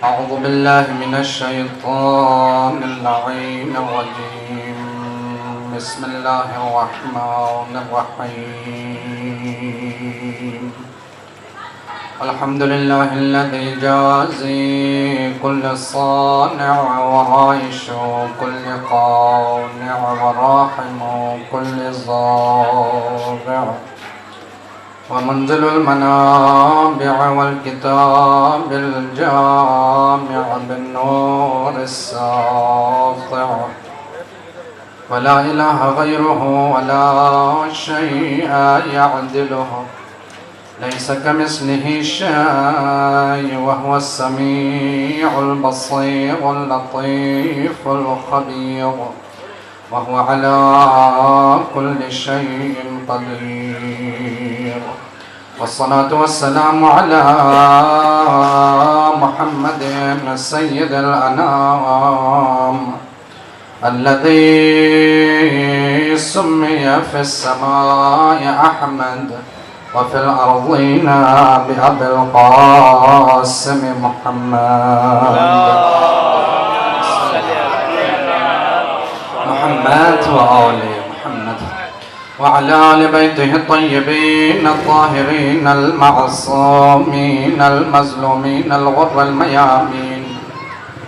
أعوذ بالله من الشيطان اللعين الرجيم. بسم الله الرحمن الرحيم. الحمد لله الذي جازي كل صانع ورائش كل قانع وراحم كل زارع ومنزل المنابع والكتاب الجامع بالنور الساطع ولا إله غيره ولا شيء يعدله ليس كمثله شيء وهو السميع البصير اللطيف الخبير وهو على كل شيء قدير. والصلاة والسلام على محمد سيد الأنام الذي سمي في السماء أحمد وفي الأرضين بأبي القاسم محمد وآل محمد وعلى آل بيته الطيبين الطاهرين المعصومين المظلومين الغر الميامين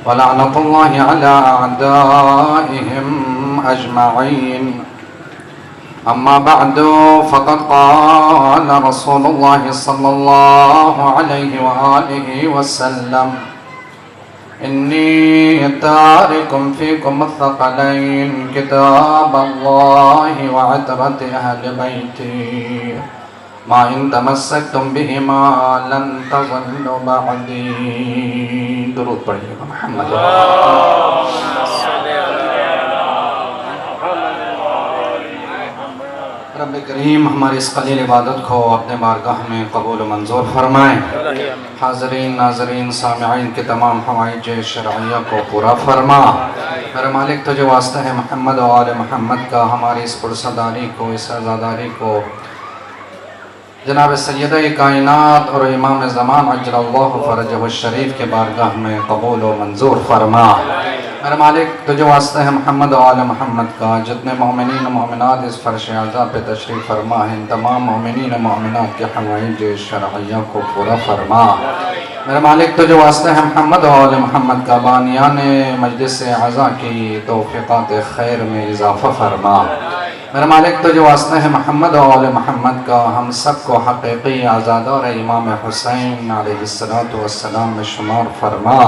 ولعنة الله على أعدائهم أجمعين. أما بعد فقد قال رسول الله صلى الله عليه وآله وسلم إني تارك فيكم الثقلين كتاب الله وعترة أهل بيتي ما إن تمسكتم بهما لن تضلوا بعدي. درود پڑھیے محمد رب کریم ہماری اس قلیل عبادت کو اپنے بارگاہ میں قبول و منظور فرمائیں. حاضرین ناظرین سامعین کے تمام حوائج شرعیہ کو پورا فرما. میرے مالک تجھے واسطہ ہے محمد و آل محمد کا ہماری اس پرسداری کو اس عزاداری کو جناب سیدہ کائنات اور امام زمان عجل اللہ فرجہ الشریف کے بارگاہ میں قبول و منظور فرما. میرے مالک تجھے واسطہ ہے محمد و آل محمد کا جتنے مومنین و مومنات اس فرش اعضا پہ تشریف فرما ہیں تمام مومنین و مومنات کے حوائج شرعیہ کو پورا فرما. میرے مالک تجھے واسطہ ہے محمد و آل محمد کا بانیان مجلس اعضا کی توفیقات خیر میں اضافہ فرما. میرے مالک تجھے واسطہ ہے محمد و آل محمد کا ہم سب کو حقیقی آزادار امام حسین علیہ السلام میں شمار فرما.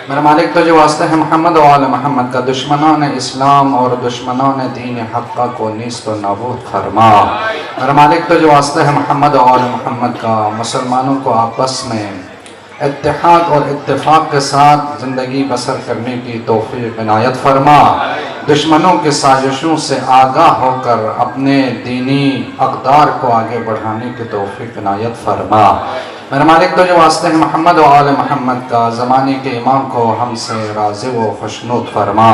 میرے مالک تجھے واسطہ ہے محمد و آل محمد کا دشمنان اسلام اور دشمنان دین حقہ کو نیست و نابود فرما. میرے مالک تجھے واسطہ ہے محمد و آل محمد کا مسلمانوں کو آپس میں اتحاد اور اتفاق کے ساتھ زندگی بسر کرنے کی توفیق عنایت فرما. دشمنوں کے سازشوں سے آگاہ ہو کر اپنے دینی اقدار کو آگے بڑھانے کی توفیق عنایت فرما. میرے مالک تجھے واسطہ ہے محمد و آل محمد کا زمانے کے امام کو ہم سے راضی و خوشنود فرما.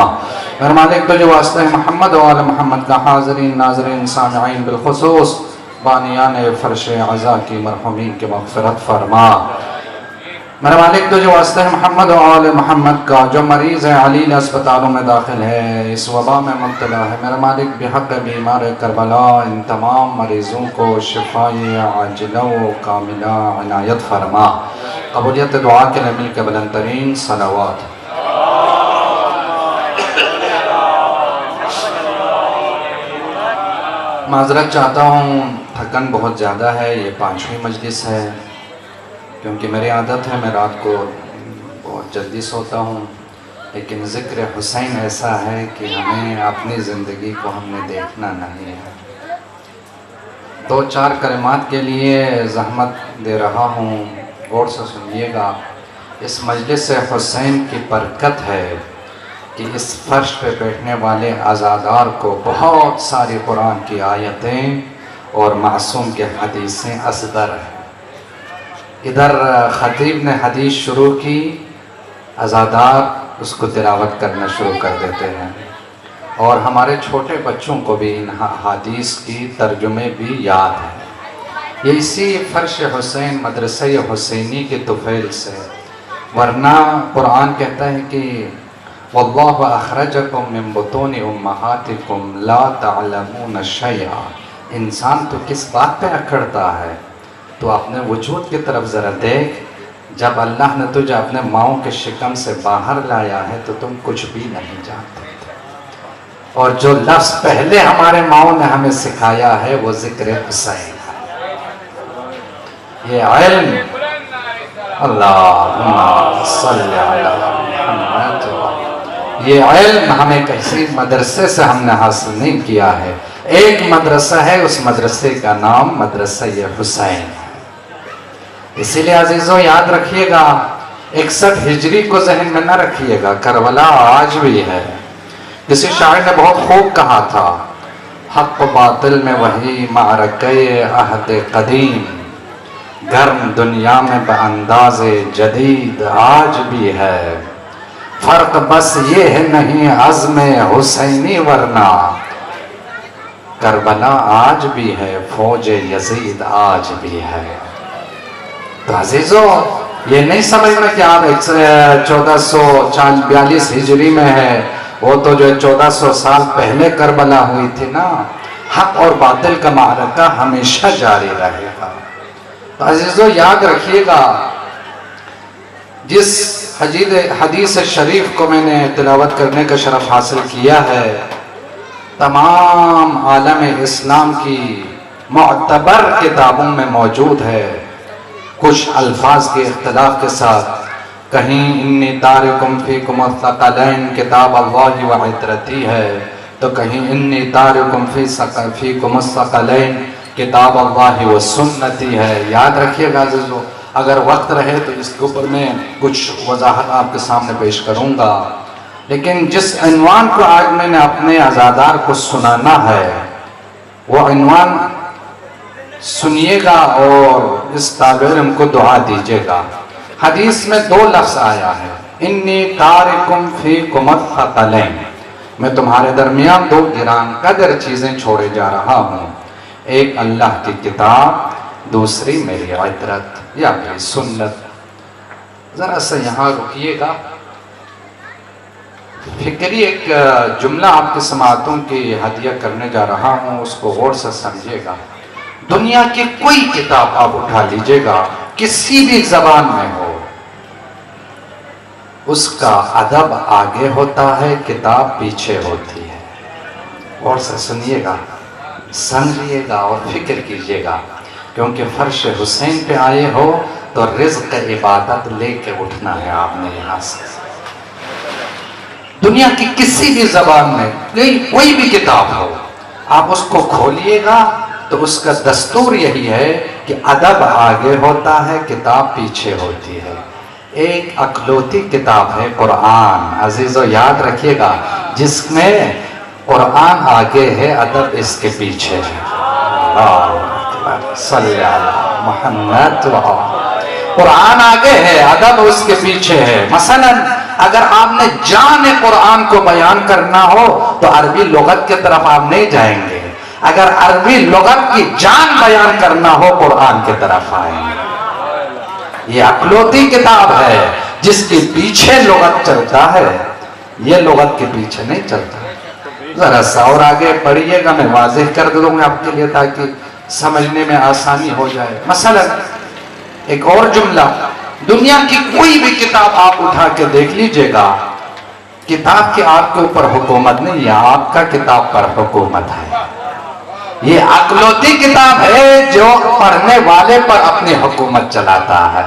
میرے مالک تجھے واسطہ ہے محمد و آل محمد کا حاضرین ناظرین سامعین بالخصوص بانیان فرش اعضا کی مرحومین کی مغفرت فرما. میرے مالک تجھے واسطہ ہے محمد و آل محمد کا جو مریض ہے علیل اسپتالوں میں داخل ہے اس وبا میں مبتلا ہے میرے مالک بحق بیمار کربلا ان تمام مریضوں کو شفائی عاجلہ و کاملہ عنایت فرما. قبولیت دعا کے لیے مل کے بلند ترین صلوات. معذرت چاہتا ہوں تھکن بہت زیادہ ہے. یہ 5ویں مجلس ہے کیونکہ میری عادت ہے میں رات کو بہت جلدی سوتا ہوں لیکن ذکر حسین ایسا ہے کہ ہمیں اپنی زندگی کو ہم نے دیکھنا نہیں ہے. 2-4 کلمات کے لیے زحمت دے رہا ہوں غور سے سنیے گا. اس مجلس حسین کی برکت ہے کہ اس فرش پہ بیٹھنے والے عزادار کو بہت ساری قرآن کی آیتیں اور معصوم کے حدیثیں اصدر ہیں. ادھر خطیب نے حدیث شروع کی عزادار اس کو تلاوت کرنا شروع کر دیتے ہیں اور ہمارے چھوٹے بچوں کو بھی ان حدیث کی ترجمے بھی یاد ہیں. یہ اسی فرش حسین مدرسہ حسینی کے طفیل سے ورنہ قرآن کہتا ہے کہ واللہ اخرجکم من بطون امہاتکم لا تعلمون شیئا. انسان تو کس بات پہ اکڑتا ہے؟ تو اپنے وجود کی طرف ذرا دیکھ. جب اللہ نے تجھے اپنے ماؤں کے شکم سے باہر لایا ہے تو تم کچھ بھی نہیں جانتے تھے. اور جو لفظ پہلے ہمارے ماؤں نے ہمیں سکھایا ہے وہ ذکر حسین ہے. یہ علم اللہم صلی علی محمد. یہ علم ہمیں کسی مدرسے سے ہم نے حاصل نہیں کیا ہے. ایک مدرسہ ہے، اس مدرسے کا نام مدرسہ حسین ہے. اسی لیے عزیزوں یاد رکھیے گا، 61 ہجری کو ذہن میں نہ رکھیے گا، کربلا آج بھی ہے. کسی شاعر نے بہت خوب کہا تھا، حق و باطل میں وہی معرکہ عہد قدیم، گرم دنیا میں بانداز جدید آج بھی ہے. فرق بس یہ ہے نہیں عزم حسینی، ورنہ کربلا آج بھی ہے، فوج یزید آج بھی ہے. تو عزیزو یہ نہیں سمجھنا کہ آپ 1442 ہجری میں ہے، وہ تو جو 1400 سال پہلے کربلا ہوئی تھی نا. حق اور باطل کا معرکہ ہمیشہ جاری رہے گا. تو عزیزو یاد رکھیے گا، جس حدیث شریف کو میں نے تلاوت کرنے کا شرف حاصل کیا ہے، تمام عالم اسلام کی معتبر کتابوں میں موجود ہے. کچھ الفاظ کے اختلاف کے ساتھ، کہیں انی تارکم فیکم الثقلین کتاب اللہ و عطرتی ہے، تو کہیں انی تارکم فیکم الثقلین کتاب اللہ و سنتی ہے. یاد رکھیے گا عزیزو، اگر وقت رہے تو اس کے اوپر میں کچھ وضاحت آپ کے سامنے پیش کروں گا. لیکن جس عنوان کو آج میں نے اپنے عزادار کو سنانا ہے، وہ عنوان سنیے گا اور اس طالب علم کو دعا دیجیے گا. حدیث میں 2 لفظ آیا ہے، انی تارکم فیکم الثقلین، میں تمہارے درمیان 2 گران قدر چیزیں چھوڑے جا رہا ہوں. ایک اللہ کی کتاب، دوسری میری عطرت یا میری سنت. ذرا سا یہاں رکیے گا. فکری ایک جملہ آپ کی سماعتوں کی ہدیہ کرنے جا رہا ہوں، اس کو غور سے سمجھیے گا. دنیا کی کوئی کتاب آپ اٹھا لیجئے گا، کسی بھی زبان میں ہو، اس کا ادب آگے ہوتا ہے، کتاب پیچھے ہوتی ہے. غور سے سنیے گا، سمجھیے گا اور فکر کیجئے گا، کیونکہ فرش حسین پہ آئے ہو تو رزق عبادت لے کے اٹھنا ہے آپ نے یہاں سے. دنیا کی کسی بھی زبان میں کوئی بھی کتاب ہو، آپ اس کو کھولیے گا تو اس کا دستور یہی ہے کہ ادب آگے ہوتا ہے، کتاب پیچھے ہوتی ہے. ایک اکلوتی کتاب ہے قرآن. عزیزو یاد رکھیے گا، جس میں قرآن آگے ہے، ادب اس کے پیچھے ہے. اللہ صلی علی محمد. قرآن آگے ہے، ادب اس کے پیچھے ہے. مثلا اگر آپ نے جان قرآن کو بیان کرنا ہو تو عربی لغت کی طرف آپ نہیں جائیں گے. اگر عربی لغت کی جان بیان کرنا ہو قرآن کی طرف آئیں گے. یہ اکلوتی کتاب ہے جس کے پیچھے لغت چلتا ہے، یہ لغت کے پیچھے نہیں چلتا. ذرا سا اور آگے پڑھیے گا، میں واضح کر دوں گا آپ کے لیے تاکہ سمجھنے میں آسانی ہو جائے. مثلا ایک اور جملہ، دنیا کی کوئی بھی کتاب آپ اٹھا کے دیکھ لیجئے گا، کتاب کی آپ کے اوپر حکومت نہیں ہے، آپ کا کتاب پر حکومت ہے. یہ اکلوتی کتاب ہے جو پڑھنے والے پر اپنی حکومت چلاتا ہے.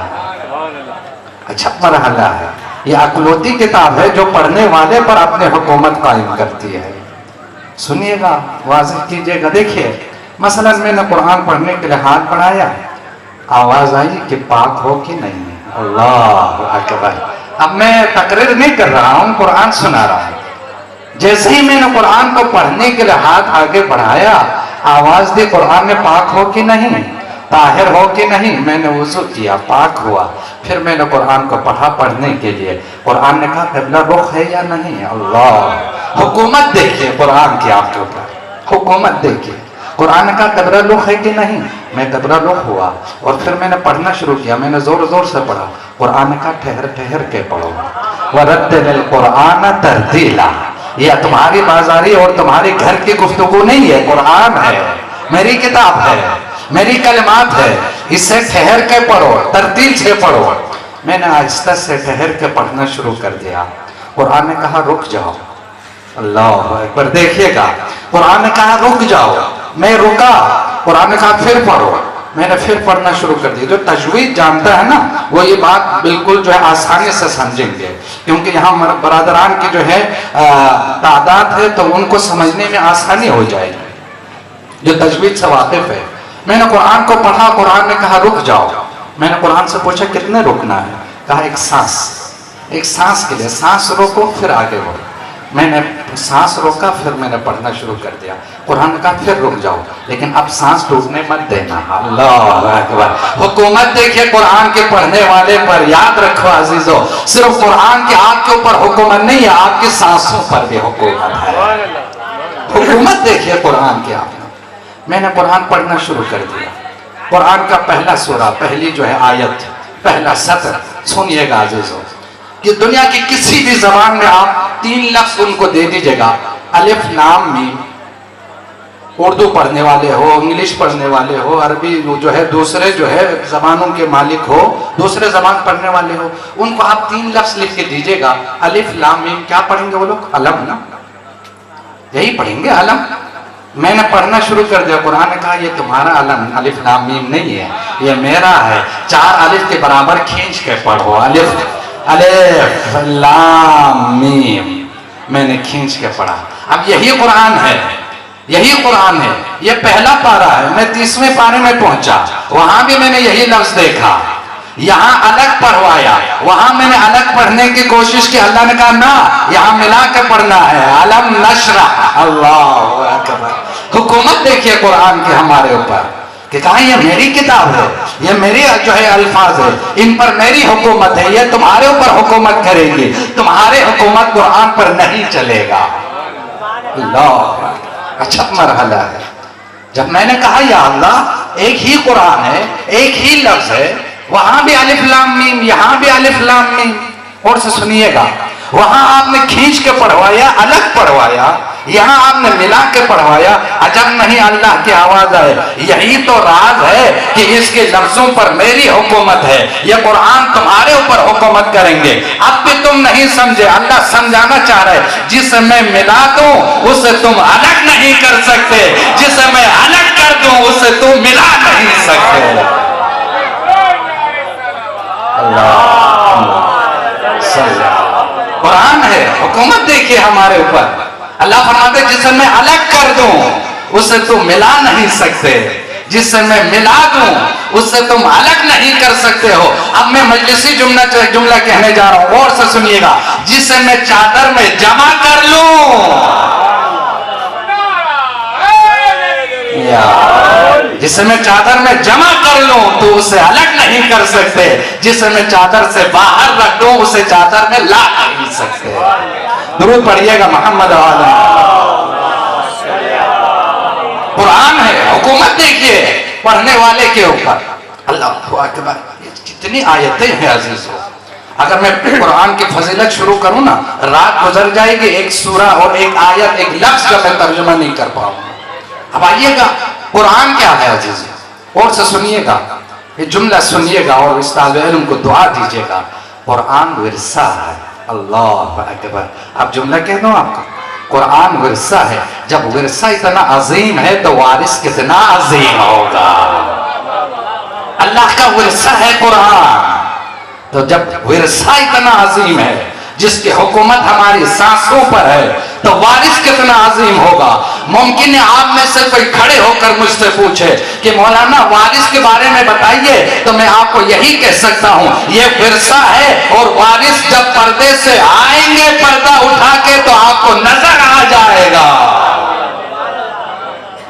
اچھا مرحلہ ہے. یہ اکلوتی کتاب ہے جو پڑھنے والے پر اپنی حکومت قائم کرتی ہے. سنیے گا، واضح کیجئے گا. دیکھیے مثلا میں نے قرآن پڑھنے کے لیے ہاتھ بڑھایا، آواز آئی کہ پاک ہو کہ نہیں. اللہ اکبر. اب میں تقریر نہیں کر رہا ہوں، قرآن سنا رہا ہوں. جیسے ہی میں نے قرآن کو پڑھنے کے لیے ہاتھ آگے بڑھایا، آواز دی قرآن میں پاک ہو کہ نہیں، طاہر ہو کہ نہیں. میں نے وضو کیا، پاک ہوا. پھر میں نے قرآن کو پڑھا پڑھنے کے لیے. قرآن نے کہا قبلہ رخ ہے یا نہیں. اللہ حکومت دیکھیے قرآن کی آپ کے اوپر، حکومت دیکھیے. قرآن نے کہا قبلہ رخ ہے کہ نہیں. میں قبرہ رخ ہوا اور پھر میں نے پڑھنا شروع کیا. میں نے زور زور سے پڑھا. قرآن کا ٹھہر ٹھہر کے پڑھو. وَرَتِّلِ الْقُرْآنَ تَرْتِيلًا. یہ تمہاری بازاری اور تمہاری گھر کی گفتگو نہیں ہے، قرآن ہے، میری کتاب ہے، میری کلمات ہے. اسے ٹھہر کے پڑھو، ترتیل سے پڑھو. میں نے آہستہ سے ٹھہر کے پڑھنا شروع کر دیا. قرآن نے کہا رک جاؤ. اللہ اکبر. دیکھیے گا، قرآن نے کہا رک جاؤ. میں رکا. قرآن نے کہا پھر پڑھو. میں نے پھر پڑھنا شروع کر دیا. جو تجوید جانتا ہے نا وہ یہ بات بالکل جو ہے آسانی سے سمجھیں گے، کیونکہ یہاں برادران کی جو ہے تعداد ہے تو ان کو سمجھنے میں آسانی ہو جائے گی جو تجوید سے واقف ہے. میں نے قرآن کو پڑھا. قرآن نے کہا رک جاؤ. میں نے قرآن سے پوچھا کتنے رکنا ہے؟ کہا ایک سانس کے لیے سانس روکو پھر آگے بڑھو. میں نے سانس روکا، پھر میں نے پڑھنا شروع کر دیا. قرآن کا پھر رک جاؤ لیکن اب سانس ٹوٹنے مت دینا. اللہ اکبر. حکومت دیکھیے قرآن کے پڑھنے والے پر. یاد رکھو عزیزو، صرف قرآن کی آپ کے اوپر حکومت نہیں ہے، آپ کی سانسوں پر بھی حکومت ہے. حکومت دیکھیے قرآن کی آپ نے. میں نے قرآن پڑھنا شروع کر دیا. قرآن کا پہلا سورہ، پہلی جو ہے آیت، پہلا سطر سنیے گا عزیزو. کہ دنیا کی کسی بھی زبان میں آپ 3 لفظ ان کو دے دیجئے گا، الف لام میم. اردو پڑھنے والے ہو، انگلش پڑھنے والے ہو، عربی جو ہے دوسرے جو ہے زبانوں کے مالک ہو، دوسرے زبان پڑھنے والے ہو، ان کو آپ 3 لفظ لکھ کے دیجئے گا. الف لام میم. کیا پڑھیں گے وہ لوگ؟ علم نا، یہی پڑھیں گے علم. میں نے پڑھنا شروع کر دیا. قرآن نے کہا یہ تمہارا علم الف لام میم نہیں ہے، یہ میرا ہے. 4 الف کے برابر کھینچ کے پڑھو. الف لام میم. میں نے کھینچ کے پڑھا. اب یہی قرآن ہے، یہی قرآن ہے. یہ پہلا پارہ ہے. میں 30ویں پارے میں پہنچا، وہاں بھی میں نے یہی لفظ دیکھا. یہاں الگ پڑھوایا، وہاں میں نے الگ پڑھنے کی کوشش کی. اللہ نے کہا نہ، یہاں ملا کے پڑھنا ہے. علم نشرح. اللہ اکبر. حکومت دیکھیے قرآن کی ہمارے اوپر کہ کہا یہ میری کتاب ہے، یہ میری جو ہے الفاظ ہے، ان پر میری حکومت ہے. یہ تمہارے اوپر حکومت کرے گی، تمہارے حکومت قرآن پر نہیں چلے گا. اللہ. اچھا مرحلہ ہے. جب میں نے کہا یا اللہ ایک ہی قرآن ہے، ایک ہی لفظ ہے، وہاں بھی الف لام میم، یہاں بھی الف لام میم. اور سے سنیے گا، وہاں آپ نے کھینچ کے پڑھوایا، الگ پڑھوایا، یہاں آپ نے ملا کے پڑھوایا. عجب نہیں اللہ کی آواز ہے. یہی تو راز ہے کہ اس کے لفظوں پر میری حکومت ہے. یہ قرآن تمہارے اوپر حکومت کریں گے. اب بھی تم نہیں سمجھے. اللہ سمجھانا چاہ رہے جسے میں ملا دوں اسے تم الگ نہیں کر سکتے، جسے میں الگ کر دوں اسے تم ملا نہیں سکتے. اللہ قرآن ہے، حکومت دیکھیے ہمارے اوپر. اللہ فرماتے جسے میں الگ کر دوں اسے تم ملا نہیں سکتے، جسے میں ملا دوں اسے تم الگ نہیں کر سکتے ہو. اب میں مجلسی جملہ کہنے جا رہا ہوں، غور سے سنیے گا. جسے میں چادر میں جمع کر لوں، جسے میں چادر میں جمع کر لوں تو اسے الگ نہیں کر سکتے. جسے میں چادر سے باہر رکھ دوں اسے چادر میں لا نہیں سکتے. درود پڑھیے گا محمد عالم. قرآن ہے، حکومت دیکھیے پڑھنے والے کے اوپر. اللہ اکبر. کتنی آیتیں ہیں عزیزو. اگر میں قرآن کی فضیلت شروع کروں نا، رات گزر جائے گی ایک سورہ اور ایک آیت، ایک لفظ کا میں ترجمہ نہیں کر پاؤں. اب آئیے گا قرآن کیا ہے عزیز، اور سے سنیے گا یہ جملہ سنیے گا اور اس طالب علم کو دعا دیجیے گا. قرآن ورثہ ہے. اللہ اکبر. اب جملہ کہہ دوں آپ کو، قرآن ورثہ ہے. جب ورثہ اتنا عظیم ہے تو وارث کتنا عظیم ہوگا. اللہ کا ورثہ ہے قرآن. تو جب ورثہ اتنا عظیم ہے، جس کی حکومت ہماری سانسوں پر ہے، تو وارث کتنا عظیم ہوگا. ممکن ہے آپ میں سے کوئی کھڑے ہو کر مجھ سے پوچھے کہ مولانا وارث کے بارے میں بتائیے، تو میں آپ کو یہی کہہ سکتا ہوں یہ ورثہ ہے. اور وارث جب پردے سے آئیں گے پردہ اٹھا کے تو آپ کو نظر آ جائے گا.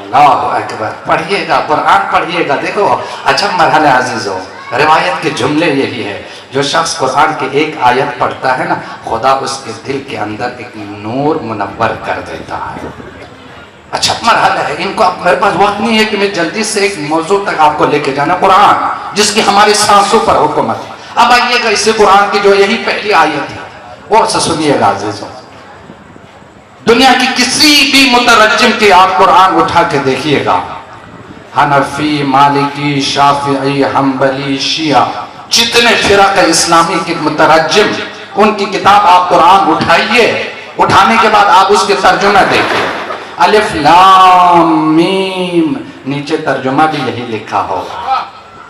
اللہ اکبر. پڑھیے گا قرآن پڑھیے گا. دیکھو اچھا مرحلہ عزیزو، روایت کے جملے یہی ہے، جو شخص قرآن کی ایک آیت پڑھتا ہے نا، خدا اس کے دل کے اندر ایک نور منور کر دیتا ہے. اچھا مرحلہ ہے ان کو. اب میرے پاس وقت نہیں ہے کہ میں جلدی سے ایک موضوع تک آپ کو لے کے جانا. قرآن جس کی ہماری سانسوں پر حکومت ہے. اب آئیے گا اس قرآن کی جو یہی پہلی آیت ہے اور سے سنیے گا عزیزوں. دنیا کی کسی بھی مترجم کی آپ قرآن اٹھا کے دیکھیے گا, حنفی, مالکی, شافعی, حنبلی, شیعہ, جتنے فرق اسلامی کے مترجم, ان کی کتاب آپ قرآن اٹھائیے, اٹھانے کے بعد آپ اس کے ترجمہ دیکھیے. الف لام میم, نیچے ترجمہ بھی یہی لکھا ہوگا.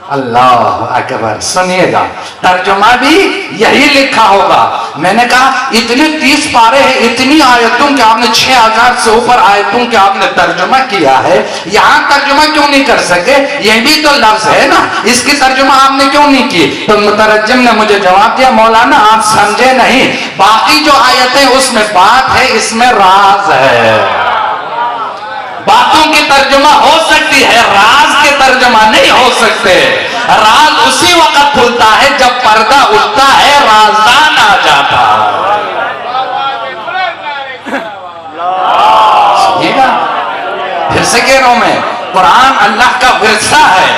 اللہ اکبر, سنیے گا ترجمہ بھی یہی لکھا ہوگا. میں نے کہا اتنے 30 پارے ہیں, اتنی آیتوں کے آپ نے 6000 سے اوپر آیتوں کے آپ نے ترجمہ کیا ہے, یہاں ترجمہ کیوں نہیں کر سکے؟ یہ بھی تو لفظ ہے نا, اس کی ترجمہ آپ نے کیوں نہیں کی؟ تو مترجم نے مجھے جواب دیا, مولانا آپ سمجھے نہیں, باقی جو آیتیں اس میں بات ہے, اس میں راز ہے. باتوں کی ترجمہ ہو سکتی ہے, راز کے ترجمہ نہیں ہو سکتے. راز اسی وقت کھلتا ہے جب پردہ اٹھتا ہے, رازدان آ جاتا ہے. سمجھے گا؟ پھر سے کہہ رہا ہوں میں, قرآن اللہ کا ورثہ ہے.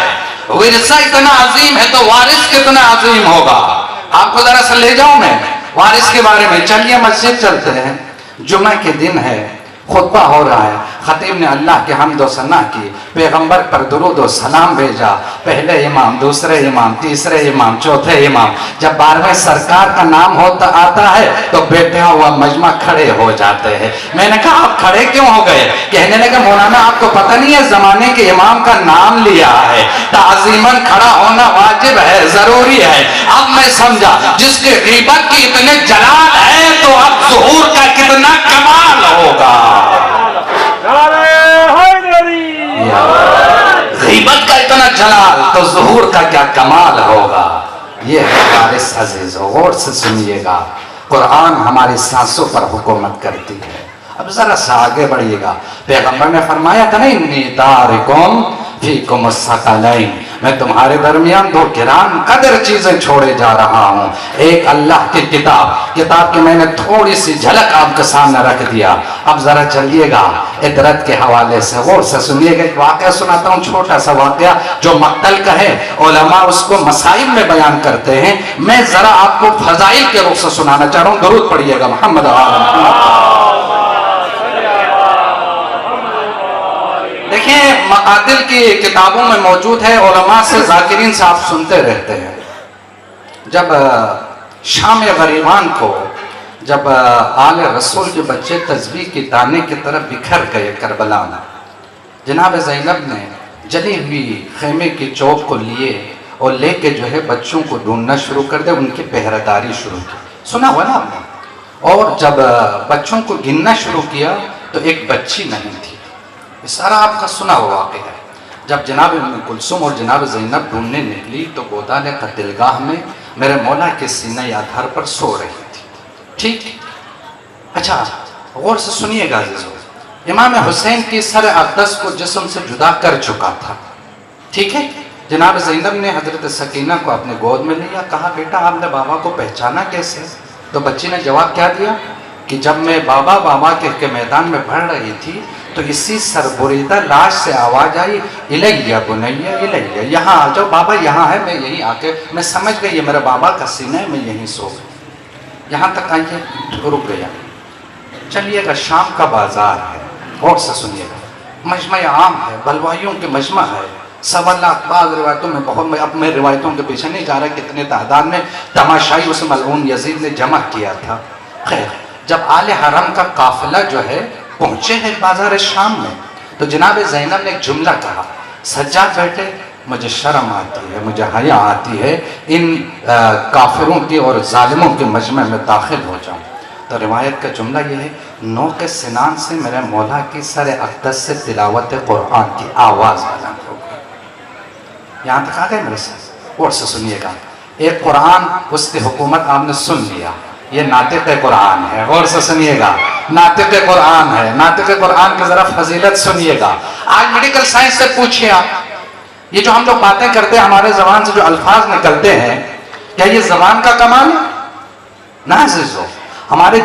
ورثہ اتنا عظیم ہے تو وارث کتنا عظیم ہوگا. آپ کو ذرا سا لے جاؤں میں وارث کے بارے میں. چلیے مسجد چلتے ہیں, جمعہ کے دن ہے, خطبہ ہو رہا ہے, خطیب نے اللہ کی حمد و ثنا کی, پیغمبر پر درود و سلام بھیجا, پہلے امام, دوسرے امام, تیسرے امام, چوتھے امام. جب 12ویں سرکار کا نام ہوتا آتا ہے تو بیٹھا ہوا مجمع کھڑے ہو جاتے ہیں. میں نے کہا آپ کھڑے کیوں ہو گئے؟ کہنے لگے مولانا آپ کو پتہ نہیں ہے زمانے کے امام کا نام لیا ہے, تعظیماً کھڑا ہونا واجب ہے, ضروری ہے. اب میں سمجھا جس کے غیبت کی اتنے جلال ہے تو اب ظہور کا کتنا کمال ہوگا. غیبت کا اتنا جلال تو ظہور کا کیا کمال ہوگا. یہ ہے وارث. عزیزو غور سے سنیے گا, قرآن ہماری سانسوں پر حکومت کرتی ہے. اب ذرا سا آگے بڑھیے گا. پیغمبر نے فرمایا تھا نا, انی تارکم فیکم الثقلین, میں تمہارے درمیان 2 گران قدر چیزیں چھوڑے جا رہا ہوں. ایک اللہ کی کتاب کی میں نے تھوڑی سی جھلک آپ کے سامنے رکھ دیا. اب ذرا چلیے گا عدرت کے حوالے سے غور سے سنیے گا. ایک واقعہ سناتا ہوں, چھوٹا سا واقعہ جو مقتل کا ہے. علماء اس کو مسائل میں بیان کرتے ہیں, میں ذرا آپ کو فضائل کے رخ سے سنانا چاہ رہا ہوں. درود پڑھیے گا محمد عالم. دیکھیں مقاتل کی کتابوں میں موجود ہے, علماء سے, ذاکرین سے آپ سنتے رہتے ہیں. جب شام غریبان کو, جب آل رسول کے بچے تسبیح کے دانے کی طرف بکھر گئے کربلا میں, جناب زینب نے جلی ہوئی خیمے کی چوک کو لیے اور لے کے جو ہے بچوں کو ڈھونڈنا شروع کر دے, ان کی پہرےداری شروع کی. سنا ہوا نا آپ نے؟ اور جب بچوں کو گننا شروع کیا تو ایک بچی نہیں تھی. یہ سارا آپ کا سنا ہوا واقعہ ہے. جب جناب ام کلثوم اور جناب زینب ڈھونڈنے نکلی تو گودال قتلگاہ میں میرے مولا کے سینہ یا گھر پر سو رہی تھی. ٹھیک, اچھا غور سے سنیے گا عزیزو, امام حسین کی سر اقدس کو جسم سے جدا کر چکا تھا. ٹھیک ہے, جناب زینب نے حضرت سکینہ کو اپنے گود میں لیا, کہا بیٹا آپ نے بابا کو پہچانا کیسے؟ تو بچی نے جواب کیا دیا کہ جب میں بابا بابا کے میدان میں بڑھ رہی تھی تو اسی سربریدہ لاش سے آواز آئی, الیہ بنیہ الیہ, یہاں آ جاؤ, بابا یہاں ہے. میں یہیں آ کے میں سمجھ گئی یہ میرے بابا کا سینہ ہے, میں یہیں سو گئی. یہاں تک آئیے, رک گیا. چلیے گا, شام کا بازار ہے, غور سے سنیے گا, مجمع عام ہے, بلوائیوں کے مجمع ہے. 1.25 لاکھ بعض روایتوں میں بہت, اب میں روایتوں کے پیچھے نہیں جا رہا کتنے تعداد میں تماشائی اس ملعون یزید نے جمع کیا تھا. خیر, جب آل حرم کا قافلہ جو ہے پہنچے ہیں بازار شام میں تو جناب زینب نے ایک جملہ کہا, سجاد بیٹے مجھے شرم آتی ہے, مجھے حیا آتی ہے ان کافروں کی اور ظالموں کے مجمع میں داخل ہو جاؤں. تو روایت کا جملہ یہ ہے, نوک سنان سے میرے مولا کی سر اقدس سے تلاوت قرآن کی آواز بلند ہو گئی. یہاں تک آ گئے میرے ساتھ, اور سے سنیے گا. ایک قرآن, اس کی حکومت آپ نے سن لیا, یہ ناطق قرآن ہے. غور سے سنیے گا, ناطق قرآن ہے. ناطق قرآن کی ذرا فضیلت سنیے گا. آج میڈیکل سائنس سے پوچھیں آپ, یہ جو ہم لوگ باتیں کرتے ہیں, ہمارے زبان سے جو الفاظ نکلتے ہیں, کیا یہ زبان کا کمال ہے؟ نہ عزیزو, ہمارے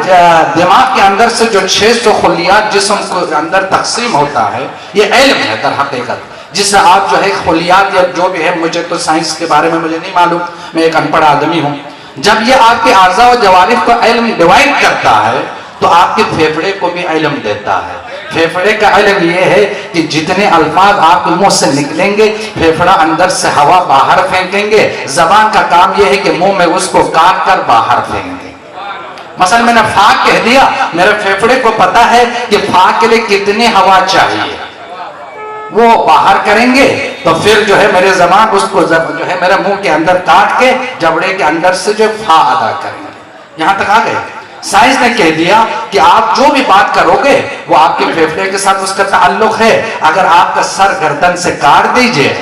دماغ کے اندر سے جو 600 خلیات جسم کو اندر تقسیم ہوتا ہے، یہ علم ہے در حقیقت، جس سے آپ جو ہے خلیات یا جو بھی ہے، مجھے تو سائنس کے بارے میں مجھے نہیں معلوم، میں ایک ان پڑھ آدمی ہوں. جب یہ آپ کے اعضاء و جوارح کو علم ڈیوائڈ کرتا ہے تو آپ کے پھیپھڑے کو بھی علم دیتا ہے. پھیپھڑے کا علم یہ ہے کہ جتنے الفاظ آپ کے منہ سے نکلیں گے، پھیپھڑا اندر سے ہوا باہر پھینکیں گے. زبان کا کام یہ ہے کہ منہ میں اس کو کاٹ کر باہر پھینکیں گے. مثلا میں نے فا کہہ دیا، میرے پھیپھڑے کو پتا ہے کہ فا کے لیے کتنی ہوا چاہیے، وہ باہر کریں گے تو پھر جو ہے میرے زبان اس کو جو ہے میرے منہ کے اندر کاٹ کے جبڑے کے اندر سے جو فا ادا کریں گے. یہاں تک آ گئے. سائنس نے کہہ دیا کہ آپ جو بھی بات کرو گے وہ آپ کے پھیپھڑے کے ساتھ اس کا تعلق ہے. اگر آپ کا سر گردن سے کاٹ دیجئے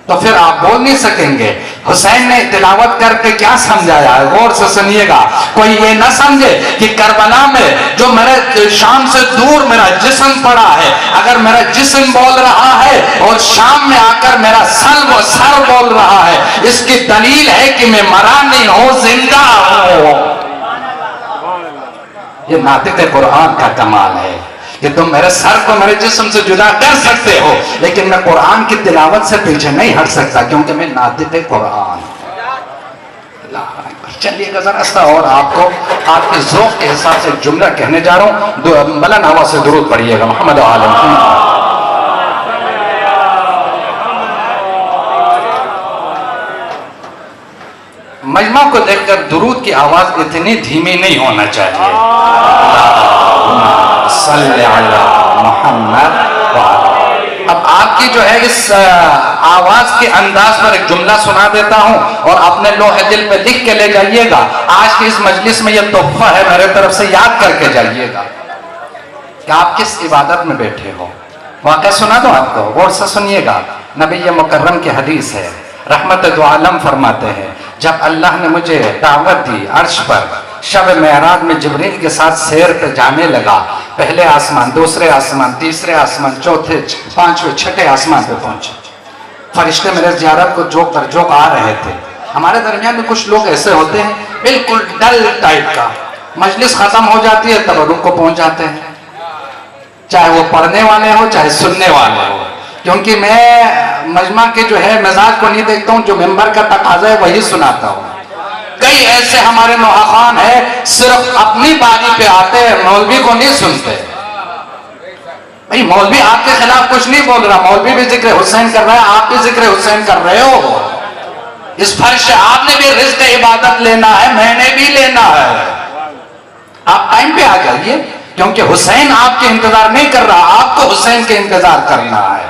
تو پھر آپ بول نہیں سکیں گے. حسین نے تلاوت کر کے کیا سمجھایا ہے، غور سے سنیے گا. کوئی یہ نہ سمجھے کہ کربلا میں جو میرے شام سے دور میرا جسم پڑا ہے، اگر میرا جسم بول رہا ہے اور شام میں آ کر میرا سر بول رہا ہے، اس کی دلیل ہے کہ میں مرا نہیں ہوں، زندہ ہوں. یہ ناطق قرآن کا کمال ہے کہ تم میرے سر کو میرے جسم سے جدا کر سکتے ہو، لیکن میں قرآن کی تلاوت سے پیچھے نہیں ہٹ سکتا کیونکہ میں ناطق قرآن. چلیے گا ذرا سا اور آپ کو آپ کے ذوق کے حساب سے جملہ کہنے جا رہا ہوں. بلند آواز سے درود پڑھیے گا. محمد عالم مجمع کو دیکھ کر درود کی آواز اتنی دھیمی نہیں ہونا چاہیے. صلی علی محمد. اب آپ کی جو ہے اس آواز کے انداز پر ایک جملہ سنا دیتا ہوں اور اپنے لوح دل پہ لکھ کے لے جائیے گا. آج کی اس مجلس میں یہ تحفہ ہے، میرے طرف سے یاد کر کے جائیے گا کہ آپ کس عبادت میں بیٹھے ہو. واقعہ سنا دو آپ کو، غور سے سنیے گا. نبی مکرم کی حدیث ہے، رحمت دو عالم فرماتے ہیں جب اللہ نے مجھے دعوت دی عرش پر، شب معراج میں جبریل کے ساتھ سیر پہ جانے لگا. پہلے آسمان، دوسرے آسمان، تیسرے آسمان، چوتھے، پانچویں، چھٹے آسمان پہ پہنچے. فرشتے میرے زیارت کو جوک پر جوک آ رہے تھے. ہمارے درمیان میں کچھ لوگ ایسے ہوتے ہیں بالکل ڈل ٹائپ کا، مجلس ختم ہو جاتی ہے تب ان کو پہنچ جاتے ہیں، چاہے وہ پڑھنے والے ہو چاہے سننے والے ہو. کیونکہ میں مجمع کے جو ہے مزاج کو نہیں دیکھتا ہوں، جو ممبر کا تقاضا ہے وہی سناتا ہوں. کئی ایسے ہمارے نوحخان ہیں صرف اپنی باری پہ آتے ہیں، مولوی کو نہیں سنتے. بھئی مولوی آپ کے خلاف کچھ نہیں بول رہا، مولوی بھی ذکر حسین کر رہا ہے، آپ بھی ذکر حسین کر رہے ہو. اس فرش سے آپ نے بھی رزق عبادت لینا ہے، میں نے بھی لینا ہے. آپ ٹائم پہ آ جائیے کیونکہ حسین آپ کے انتظار نہیں کر رہا، آپ کو حسین کے انتظار کرنا ہے.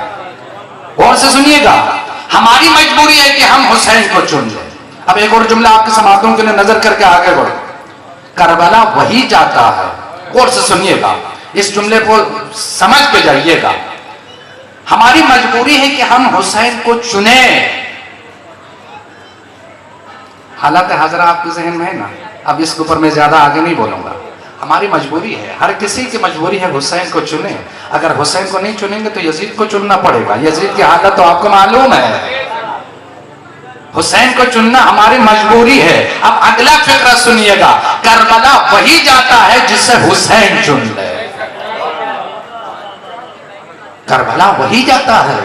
غور سے سنیے گا. ہماری مجبوری ہے کہ ہم حسین کو چن لیں. اب ایک اور جملہ آپ کے سماعتوں کے لیے نظر کر کے آگے بڑھو. کربلا وہی جاتا ہے. غور سے سنیے گا، اس جملے کو سمجھ کے جائیے گا. ہماری مجبوری ہے کہ ہم حسین کو چنیں. حالات حاضرہ آپ کے ذہن میں ہے نا، اب اس کے اوپر میں زیادہ آگے نہیں بولوں گا. ہماری مجبوری ہے، ہر کسی کی مجبوری ہے حسین کو چنیں. اگر حسین کو نہیں چنیں گے تو یزید کو چننا پڑے گا. یزید کی حالت تو آپ کو معلوم ہے. حسین کو چننا ہماری مجبوری ہے. اب اگلا فقرہ سنیے گا. کربلا وہی جاتا ہے جس سے حسین چن لے. کربلا وہی جاتا ہے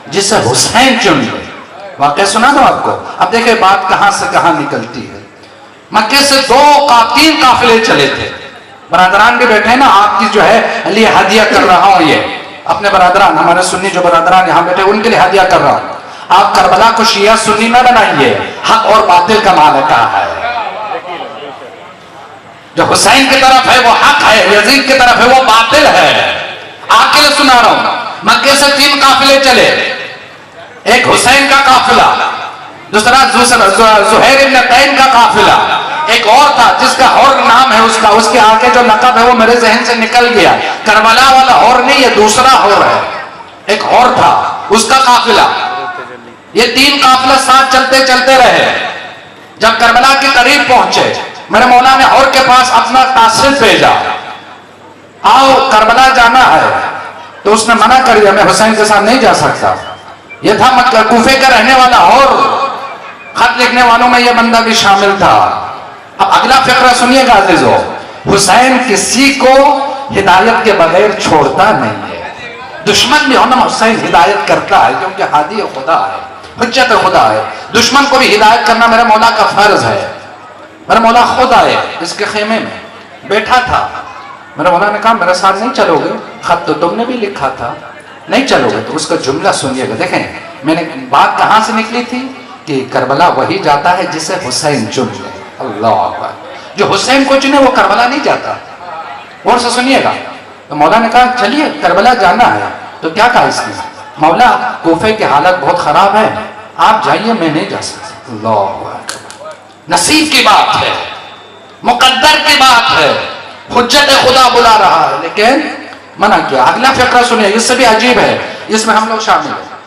جس سے حسین چن لے. واقعہ سنا دو آپ کو. اب دیکھیں بات کہاں سے کہاں نکلتی ہے. مکے سے 3 قافلے چلے تھے. برادران بھی بیٹھے ہیں نا، آپ کی جو ہے لیے ہدیہ کر رہا ہوں. یہ اپنے برادران، ہمارے سنی جو برادران یہاں بیٹھے ان کے لیے ہدیہ کر رہا ہوں. آپ کربلا کو شیعہ سنی نہ بنائیے، حق اور باطل کا معرکہ ہے. جو حسین کی طرف ہے وہ حق ہے، یزید کی طرف ہے وہ باطل ہے. آپ کے لیے سنا رہا ہوں. مکے سے 3 قافلے چلے. ایک حسین کا قافلہ، دوسرا زہیر ابن قین کا قافلہ، ایک اور تھا جس کا ہور نام ہے اس کے آگے جو لقب ہے وہ میرے ذہن سے نکل گیا. کربلا والا ہور نہیں، یہ دوسرا ہور ہے. ایک اور تھا اس کا قافلہ. یہ 3 قافلہ ساتھ چلتے چلتے رہے. جب کربلا کے قریب پہنچے میرے مولا نے ہور کے پاس اپنا قاصد بھیجا، آؤ کربلا جانا ہے. تو اس نے منع کر دیا، میں حسین کے ساتھ نہیں جا سکتا. یہ تھا کوفے کا رہنے والا اور خط لکھنے والوں میں یہ بندہ بھی شامل تھا. اب اگلا فقرہ سنیے گا عزیزو. حسین کسی کو ہدایت کے بغیر چھوڑتا نہیں ہے. دشمن بھی ہونا حسین ہدایت کرتا ہے کیونکہ ہادی خدا ہے, حجت خدا ہے. دشمن کو بھی ہدایت کرنا میرے مولا کا فرض ہے. میرا مولا خود آئے اس کے خیمے میں بیٹھا تھا. میرے مولا نے کہا میرے ساتھ نہیں چلو گے؟ خط تو تم نے بھی لکھا تھا, نہیں چلو گے. تو اس کا جملہ سنیے گا. دیکھیں میں نے بات کہاں سے نکلی تھی کہ کربلا وہی جاتا ہے جسے حسین چن لے. اللہ اکبر. جو حسین کو چنے وہ کربلا نہیں جاتا. اور سے سنیے گا. تو مولا نے کہا چلیے کربلا جانا ہے. تو کیا کہا اس نے؟ مولا کوفے کی حالت بہت خراب ہے, آپ جائیے, میں نہیں جا سکتا. اللہ اکبر. نصیب کی بات ہے, مقدر کی بات ہے, حجت خدا بلا رہا ہے لیکن منع کیا. اگلا فقرہ سنیے, اس سے بھی عجیب ہے, اس میں ہم لوگ شامل ہیں.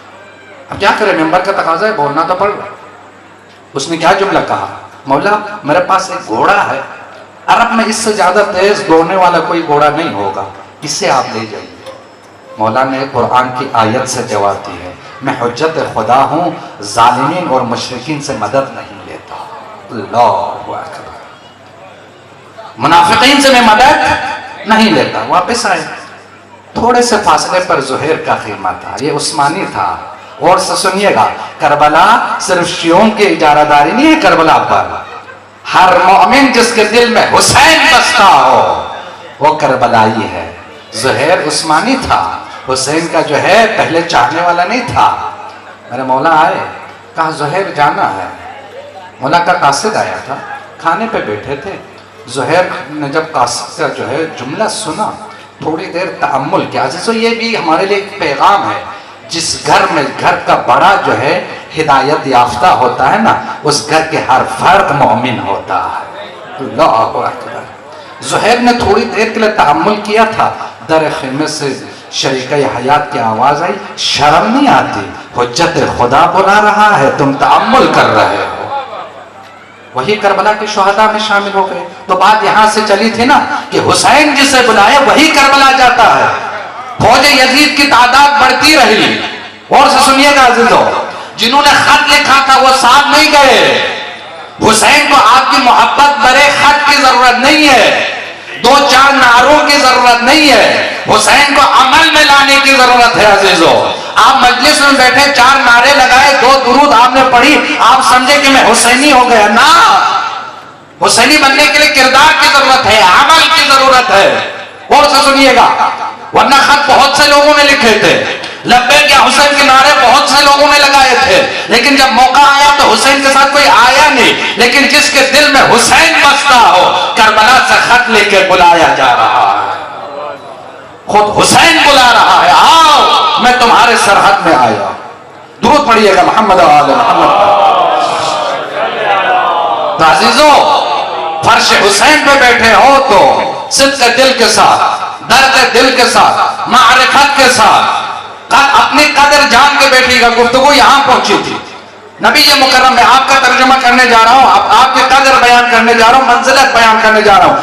اب کیا کریں, ممبر کا تقاضا ہے, بولنا تو پڑ رہا. اس نے کیا جملہ کہا؟ مولا میرے پاس ایک گھوڑا ہے, عرب میں اس سے زیادہ تیز دوڑنے والا کوئی گھوڑا نہیں ہوگا, اسے آپ لے جائیے. مولا نے قرآن کی آیت سے جواب دی ہے, میں حجت خدا ہوں, ظالمین اور مشرکین سے مدد نہیں لیتا. اللہ اکبر. منافقین سے میں مدد نہیں لیتا. واپس آئے, تھوڑے سے فاصلے پر زہیر کا خیمہ تھا, یہ عثمانی تھا. اور سے سنیے گا, کربلا صرف شیعوں کی اجارہ داری نہیں ہے. کربلا پر ہر مومن جس کے دل میں حسین بستا ہو وہ کربلائی ہے. زہیر عثمانی تھا, حسین کا جو ہے پہلے چاہنے والا نہیں تھا. میرے مولا آئے, کہا زہیر جانا ہے. مولا کا قاصد آیا تھا, کھانے پہ بیٹھے تھے. زہیر نے جب قاصد کا جو ہے جملہ سنا, تھوڑی دیر تأمل کیا. عزیزو یہ بھی ہمارے لیے ایک پیغام ہے. جس گھر میں گھر کا بڑا جو ہے ہدایت یافتہ ہوتا ہے نا, اس گھر کے ہر فرد مومن ہوتا ہے. اللہ اکبر. زہیر نے تھوڑی دیر کے لیے تأمل کیا تھا. در خیمے سے شریکہ حیات کی آواز آئی, شرم نہیں آتی, حجت خدا بلا رہا ہے, تم تأمل کر رہے ہو. وہی کربلا کے شہداء میں شامل ہو گئے. تو بات یہاں سے چلی تھی نا کہ حسین جسے بلائے وہی کربلا جاتا ہے. فوج یزید کی تعداد بڑھتی رہی. اور سے سنیے گا عزیزو, جنہوں نے خط لکھا تھا وہ ساتھ نہیں گئے. حسین کو آپ کی محبت برے خط کی ضرورت نہیں ہے, دو چار نعروں کی ضرورت نہیں ہے, حسین کو عمل میں لانے کی ضرورت ہے. عزیزو آپ مجلس میں بیٹھے, چار نعرے لگائے, دو درود آپ نے پڑھی, آپ سمجھے کہ میں حسینی ہو گیا. نا, حسینی بننے کے لیے کردار کی ضرورت ہے, عمل کی ضرورت ہے. اور سے سنیے گا, ورنہ خط بہت سے لوگوں نے لکھے تھے, لبیک یا حسین کے نعرے بہت سے لوگوں نے لگائے تھے, لیکن جب موقع آیا تو حسین کے ساتھ کوئی آیا نہیں. لیکن جس کے دل میں حسین بستا ہو, کربلا سے خط لے کے بلایا جا رہا ہے. خود حسین بلا رہا ہے, آؤ میں تمہارے سرحد میں آیا. درود پڑھیے گا محمد آل محمد. تو عزیزو فرش حسین پہ بیٹھے ہو تو صدق دل کے ساتھ, درد دل کے ساتھ, معرفت کے ساتھ اپنی قدر جان کے بیٹھی گا. گفتگو یہاں پہنچی تھی. نبی مکرم میں آپ کا ترجمہ کرنے جا رہا ہوں, آپ کی قدر بیان کرنے جا رہا ہوں, منزلت بیان کرنے جا رہا ہوں.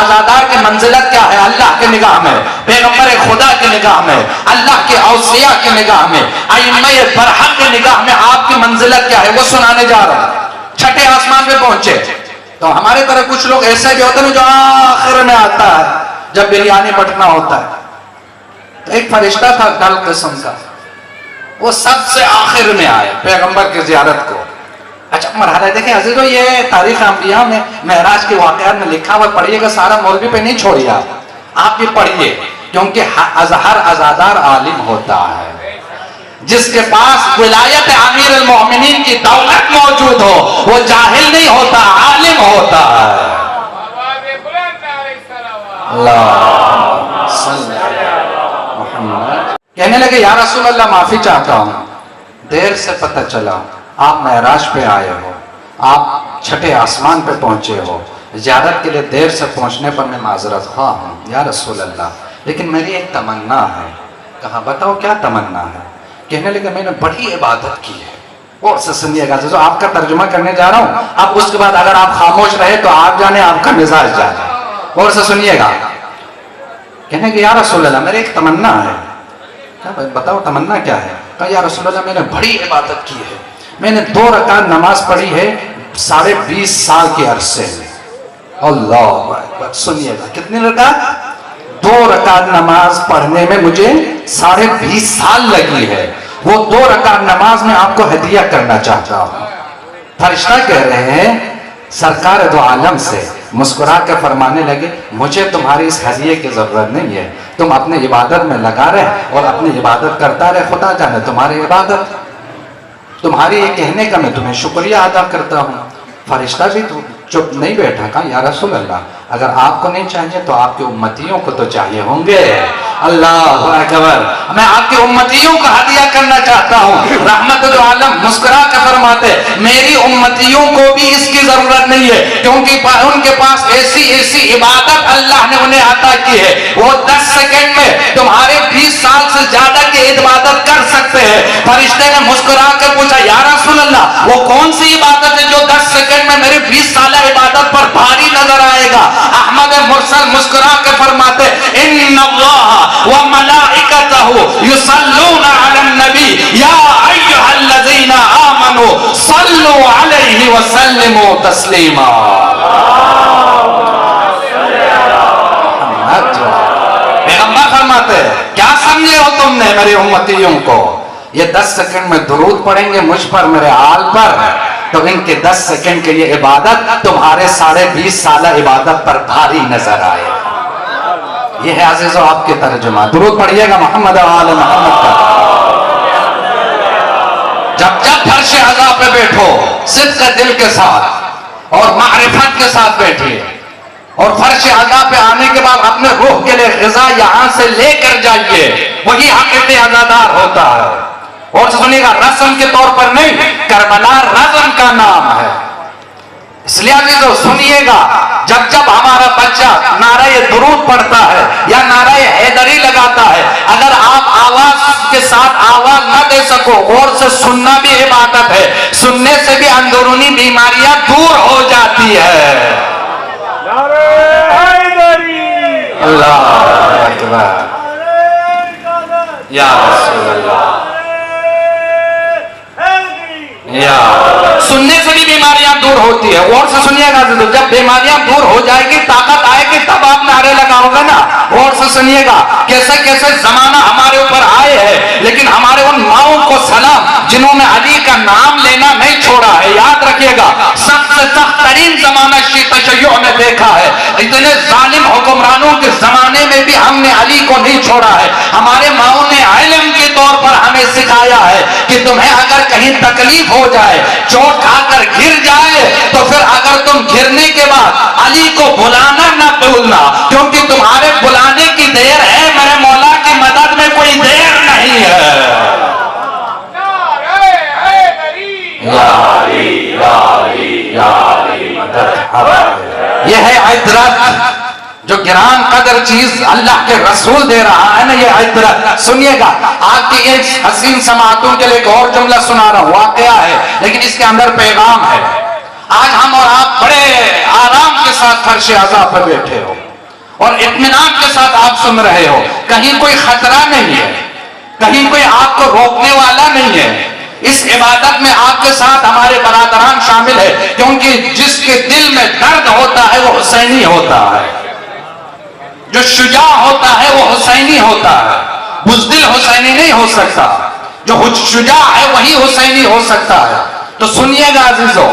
عزادار کی منزلت کیا ہے اللہ کے نگاہ میں, پیغمبر خدا کی نگاہ میں, اللہ کے اوصیاء کی نگاہ میں, ائمہ برحق کی نگاہ میں آپ کی منزلت کیا ہے وہ سنانے جا رہا ہوں. چھٹے آسمان پہ پہنچے تو ہمارے طرح کچھ لوگ ایسے بھی ہوتے ہیں جو آخر میں آتا ہے جب بریانی بٹنا ہوتا ہے. تو ایک فرشتہ تھا ڈل قسم کا, وہ سب سے آخر میں آئے پیغمبر کی زیارت کو. اچھا مرحلہ دیکھیں عزیزو, یہ تاریخ انبیاء میں معراج کے واقعات میں لکھا ہوا, پڑھیے گا. سارا مولوی پہ نہیں چھوڑیے, آپ بھی پڑھیے, کیونکہ ہر عزادار عالم ہوتا ہے. جس کے پاس ولایت امیر المؤمنین کی دولت موجود ہو وہ جاہل نہیں ہوتا, عالم ہوتا ہے. اللہ صلی اللہ محمد. کہنے لگے یا رسول اللہ معافی چاہتا ہوں, دیر سے پتہ چلا آپ معراج پہ آئے ہو, آپ چھٹے آسمان پہ پہنچے ہو, زیارت کے لیے دیر سے پہنچنے پر میں معذرت خواہ ہوں یا رسول اللہ, لیکن میری ایک تمنا ہے. کہا بتاؤ کیا تمنا ہے؟ کہنے لگے میں نے بڑی عبادت کی ہے. اور سے سنیے گا جو آپ کا ترجمہ کرنے جا رہا ہوں, اب اس کے بعد اگر آپ خاموش رہے تو آپ جانے, آپ کا مزاج جانے. اور سے سنیے گا, کہنے کہ یا رسول اللہ میرے ایک تمنا ہے. بتاؤ تمنا کیا ہے؟ کہا یا رسول اللہ میں نے بڑی عبادت کی ہے, میں نے 2 رکعت نماز پڑھی ہے 20.5 سال کے عرصے میں. اللہ اکبر. سنیے گا کتنی رکعت؟ 2 رکعت نماز پڑھنے میں مجھے 20.5 سال لگی ہے. وہ 2 رکعت نماز میں آپ کو ہدیہ کرنا چاہتا ہوں. فرشتہ کہہ رہے ہیں سرکار دو عالم سے مسکرا کے فرمانے لگے مجھے تمہاری اس ہدیے کی ضرورت نہیں ہے. تم اپنے عبادت میں لگا رہے اور اپنی عبادت کرتا رہے. خدا جانے تمہاری عبادت. تمہاری یہ کہنے کا میں تمہیں شکریہ ادا کرتا ہوں. فرشتہ بھی تو چپ نہیں بیٹھا. کہا یا رسول اللہ اگر آپ کو نہیں چاہیے تو آپ کے امتیوں کو تو چاہیے ہوں گے. اللہ اکبر. میں آپ کے امتیوں کو ہدیہ کرنا چاہتا ہوں. رحمت العالم مسکرا کے فرماتے میری امتیوں کو بھی اس کی ضرورت نہیں ہے کیونکہ ان کے پاس ایسی عبادت اللہ نے انہیں عطا کی ہے. وہ 10 سیکنڈ میں تمہارے 20 سال سے زیادہ کی عبادت کر سکتے ہیں. فرشتے نے مسکرا کے پوچھا یا رسول اللہ وہ کون سی عبادت ہے جو 10 سیکنڈ میں میری 20 سالہ عبادت پر بھاری نظر آئے گا؟ احمد مرسل مسکرا کے فرماتے ان اللہ وملائکتہ یصلون علی النبی یا ایھا الذین آمنوا صلوا علیہ وسلموا تسلیما. پیغمبر فرماتے کیا سمجھے ہو تم نے میرے امتیوں کو؟ یہ 10 سیکنڈ میں درود پڑھیں گے مجھ پر میرے آل پر تو ان کے 10 سیکنڈ کے یہ عبادت تمہارے 20.5 سالہ عبادت پر بھاری نظر آئے. یہ ہے عزیزو آپ کے ترجمہ. درود پڑھیے گا محمد آل محمد کا. جب فرش عزا پہ بیٹھو صدق دل کے ساتھ اور معرفت کے ساتھ بیٹھیے اور فرش عزا پہ آنے کے بعد اپنے روح کے لیے غذا یہاں سے لے کر جائیے. وہی حقیقی عزادار ہوتا ہے. اور سنیے گا رسم کے طور پر نہیں کربلا رسم کا نام ہے. اس لیے عزیزو سنیے گا جب ہمارا بچہ نعرہ درود پڑھتا ہے یا نعرہ حیدری لگاتا ہے اگر آپ آواز کے ساتھ آواز نہ دے سکو اور سے سننا بھی عبادت ہے. سننے سے بھی اندرونی بیماریاں دور ہو جاتی ہے. اللہ اکبر یا رسول اللہ. سننے سے بھی بیماریاں دور ہوتی ہے. اور سے سنیے گا جب بیماریاں دور ہو جائے گی طاقت آئے گی تب آپ نعرے لگاؤ گے نا. اور سے سنیے گا کیسے کیسے زمانہ ہمارے اوپر آئے ہے لیکن ہمارے ان ماؤں کو سلام جنہوں نے علی کا نام لینا نہیں چھوڑا ہے. یاد رکھیے گا سخت سے سخت ترین زمانہ تشیع نے دیکھا ہے. اتنے ظالم حکمرانوں کے زمانے میں بھی ہم نے علی کو نہیں چھوڑا ہے. ہمارے ماؤں نے علم کے طور پر ہمیں سکھایا ہے کہ تمہیں اگر کہیں تکلیف ہو جائے چوٹ کھا کر گر جائے تو پھر اگر تم گرنے کے بعد علی کو بلانا نہ بھولنا کیونکہ تمہارے بلانے کی دیر ہے میرے مولا کی مدد میں کوئی دیر نہیں ہے. یہ ہے عطرت جو گران قدر چیز اللہ کے رسول دے رہا ہے نا. یہ عطرت سنیے گا. آپ کی ایک حسین سماعتوں کے لیے ایک اور جملہ سنا رہا ہوں. واقعہ ہے لیکن اس کے اندر پیغام ہے. آج ہم اور آپ بڑے آرام کے ساتھ فرش عزا پر بیٹھے ہو اور اطمینان کے ساتھ آپ سن رہے ہو. کہیں کوئی خطرہ نہیں ہے, کہیں کوئی آپ کو روکنے والا نہیں ہے. اس عبادت میں آپ کے ساتھ ہمارے برادران شامل ہے کیونکہ جس کے دل میں درد ہوتا ہے وہ حسینی ہوتا ہے, جو شجاع ہوتا ہے وہ حسینی ہوتا ہے. بزدل حسینی نہیں ہو سکتا, جو شجاع ہے وہی حسینی ہو سکتا ہے. تو سنیے گا عزیزو,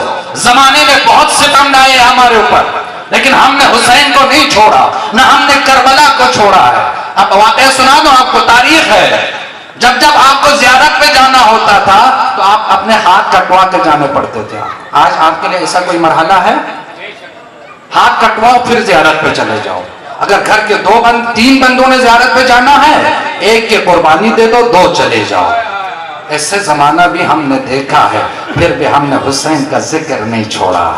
زمانے میں بہت ستم آئے ہمارے اوپر لیکن ہم نے حسین کو نہیں چھوڑا, نہ ہم نے کربلا کو چھوڑا ہے. اب واقعہ سنا دو آپ کو, تاریخ ہے. جب آپ کو زیارت پہ جانا ہوتا تھا تو آپ اپنے ہاتھ کٹوا کے جانے پڑتے تھے. آج آپ کے لیے ایسا کوئی مرحلہ ہے؟ ہاتھ کٹواؤ پھر زیارت پہ چلے جاؤ. اگر گھر کے 3 بندوں نے زیارت پہ جانا ہے ایک کے قربانی دے دو, 2 چلے جاؤ. ایسے زمانہ بھی ہم نے دیکھا ہے پھر بھی ہم نے حسین کا ذکر نہیں چھوڑا.